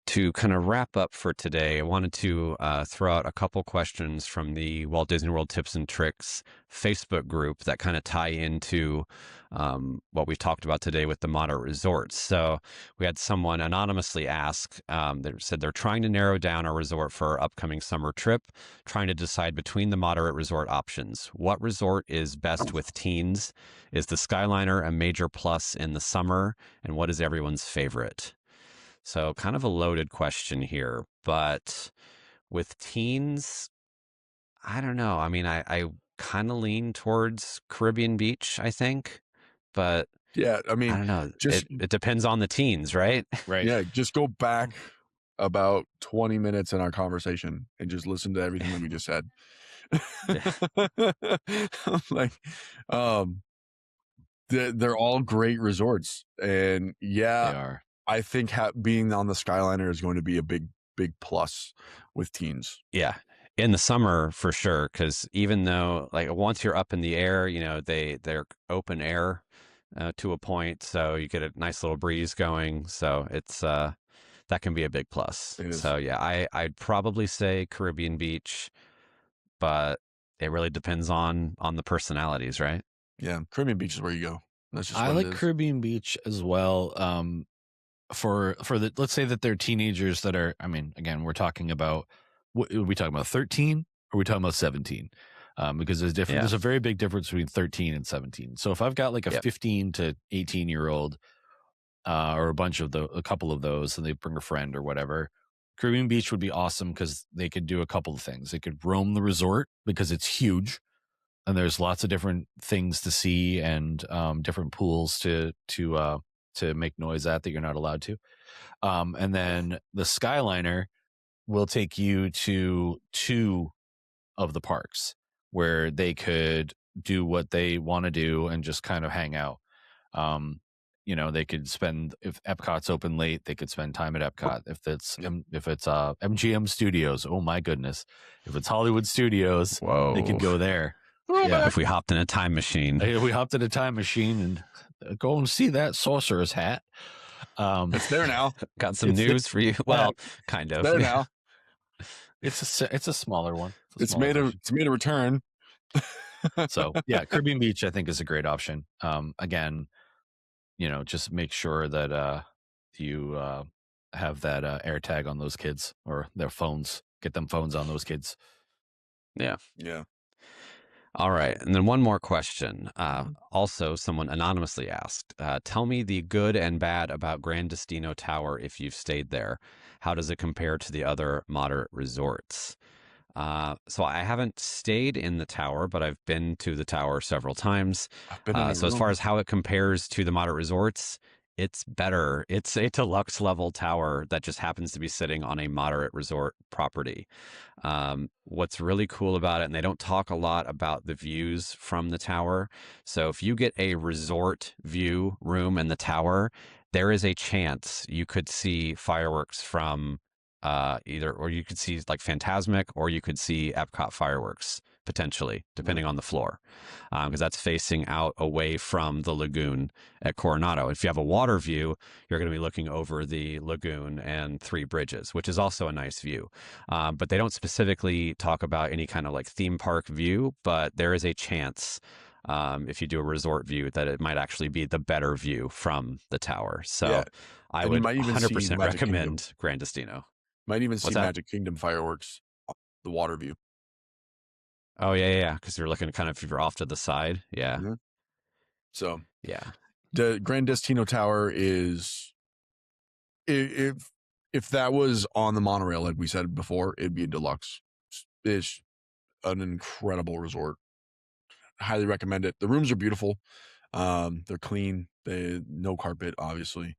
to kind of wrap up for today, I wanted to throw out a couple questions from the Walt Disney World Tips and Tricks Facebook group that kind of tie into what we've talked about today with the moderate resorts. So we had someone anonymously ask, they said they're trying to narrow down a resort for our upcoming summer trip, trying to decide between the moderate resort options. What resort is best with teens? Is the Skyliner a major plus in the summer? And what is everyone's favorite? So kind of a loaded question here, but with teens, I don't know. I mean, I kind of lean towards Caribbean Beach, I think, but yeah, I mean, I don't know. It depends on the teens, right? Right. Yeah, just go back about 20 minutes in our conversation and just listen to everything that we just said. Like, they're all great resorts, and yeah, They are. I think being on the Skyliner is going to be a big plus with teens. Yeah, in the summer for sure, because even though like once you're up in the air, they're open air to a point, so you get a nice little breeze going. So it's that can be a big plus. So yeah, I'd probably say Caribbean Beach, but it really depends on the personalities, right? Yeah, Caribbean Beach is where you go. That's just I like Caribbean Beach as well. For the, let's say that they're teenagers that are, I mean, again, we're talking about, what are we talking about, 13 or are we talking about 17? Because there's a very big difference between 13 and 17. So if I've got like a 15 to 18-year-old or a couple of those, and they bring a friend or whatever, Caribbean Beach would be awesome because they could do a couple of things. They could roam the resort because it's huge and there's lots of different things to see and different pools to make noise at that you're not allowed to. And then the Skyliner will take you to 2 of the parks where they could do what they want to do and just kind of hang out. They could spend, if Epcot's open late, they could spend time at Epcot. If it's MGM Studios, oh my goodness. If it's Hollywood Studios, they could go there. Yeah, if we hopped in a time machine. And go and see that sorcerer's hat. It's there now. Got some news for you. Well, kind of. There now. It's a smaller one. It's made a return. So yeah, Caribbean Beach I think is a great option. Again, just make sure that you have that air tag on those kids or their phones. Get them phones on those kids. Yeah. Yeah. All right. And then one more question. Also, someone anonymously asked, tell me the good and bad about Gran Destino Tower if you've stayed there. How does it compare to the other moderate resorts? So I haven't stayed in the tower, but I've been to the tower several times. So as far as how it compares to the moderate resorts, it's better. It's a deluxe level tower that just happens to be sitting on a moderate resort property. What's really cool about it, and they don't talk a lot about the views from the tower. So if you get a resort view room in the tower, there is a chance you could see fireworks from or you could see like Fantasmic, or you could see Epcot fireworks potentially, depending on the floor, because that's facing out away from the lagoon at Coronado. If you have a water view, you're going to be looking over the lagoon and Three Bridges, which is also a nice view. But they don't specifically talk about any kind of like theme park view, but there is a chance if you do a resort view, that it might actually be the better view from the tower. So Yeah. I And would you might even see 100% Magic Kingdom. recommend Gran Destino. Might even What's see that? Magic Kingdom fireworks, the water view. Oh, yeah. Because you're looking kind of, if you're off to the side. Yeah. Mhm. So Yeah. the Gran Destino Tower is, if that was on the monorail, like we said before, it'd be a deluxe. It's an incredible resort. Highly recommend it. The rooms are beautiful. They're clean. No carpet, obviously.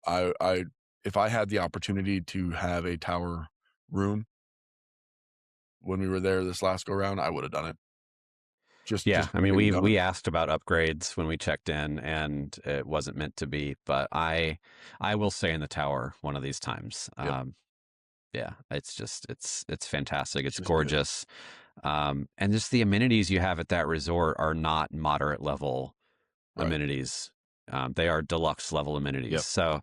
I if I had the opportunity to have a tower room when we were there this last go round, I would have done it. I mean, maybe we asked about upgrades when we checked in, and it wasn't meant to be. But I will stay in the tower one of these times. Yep. Yeah, it's just it's fantastic. It's just gorgeous, and just the amenities you have at that resort are not moderate level Right. amenities. They are deluxe level amenities. Yep. So,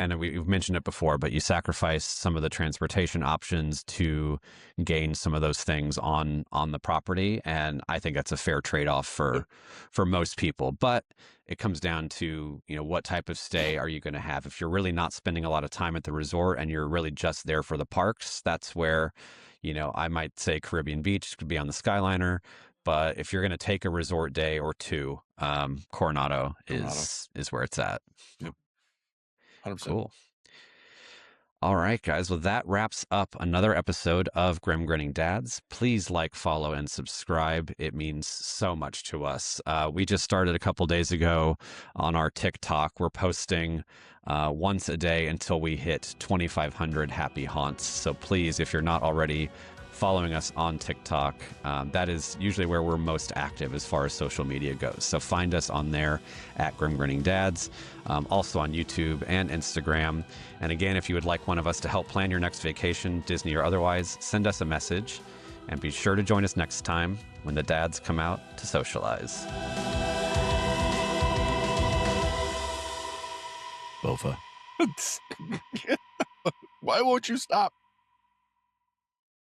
and we've mentioned it before, but you sacrifice some of the transportation options to gain some of those things on the property, and I think that's a fair trade-off for most people. But it comes down to, you know, what type of stay are you going to have? If you're really not spending a lot of time at the resort and you're really just there for the parks, that's where, you know, I might say Caribbean Beach could be on the Skyliner. But if you're going to take a resort day or two, Coronado is where it's at. Yep. 100%. Cool. All right, guys. Well, that wraps up another episode of Grim Grinning Dads. Please like, follow, and subscribe. It means so much to us. We just started a couple days ago on our TikTok. We're posting once a day until we hit 2,500 happy haunts. So please, if you're not already following us on TikTok, that is usually where we're most active as far as social media goes. So find us on there at Grim Grinning Dads, also on YouTube and Instagram. And again, if you would like one of us to help plan your next vacation, Disney or otherwise, send us a message, and be sure to join us next time when the dads come out to socialize. Bofa. Why won't you stop?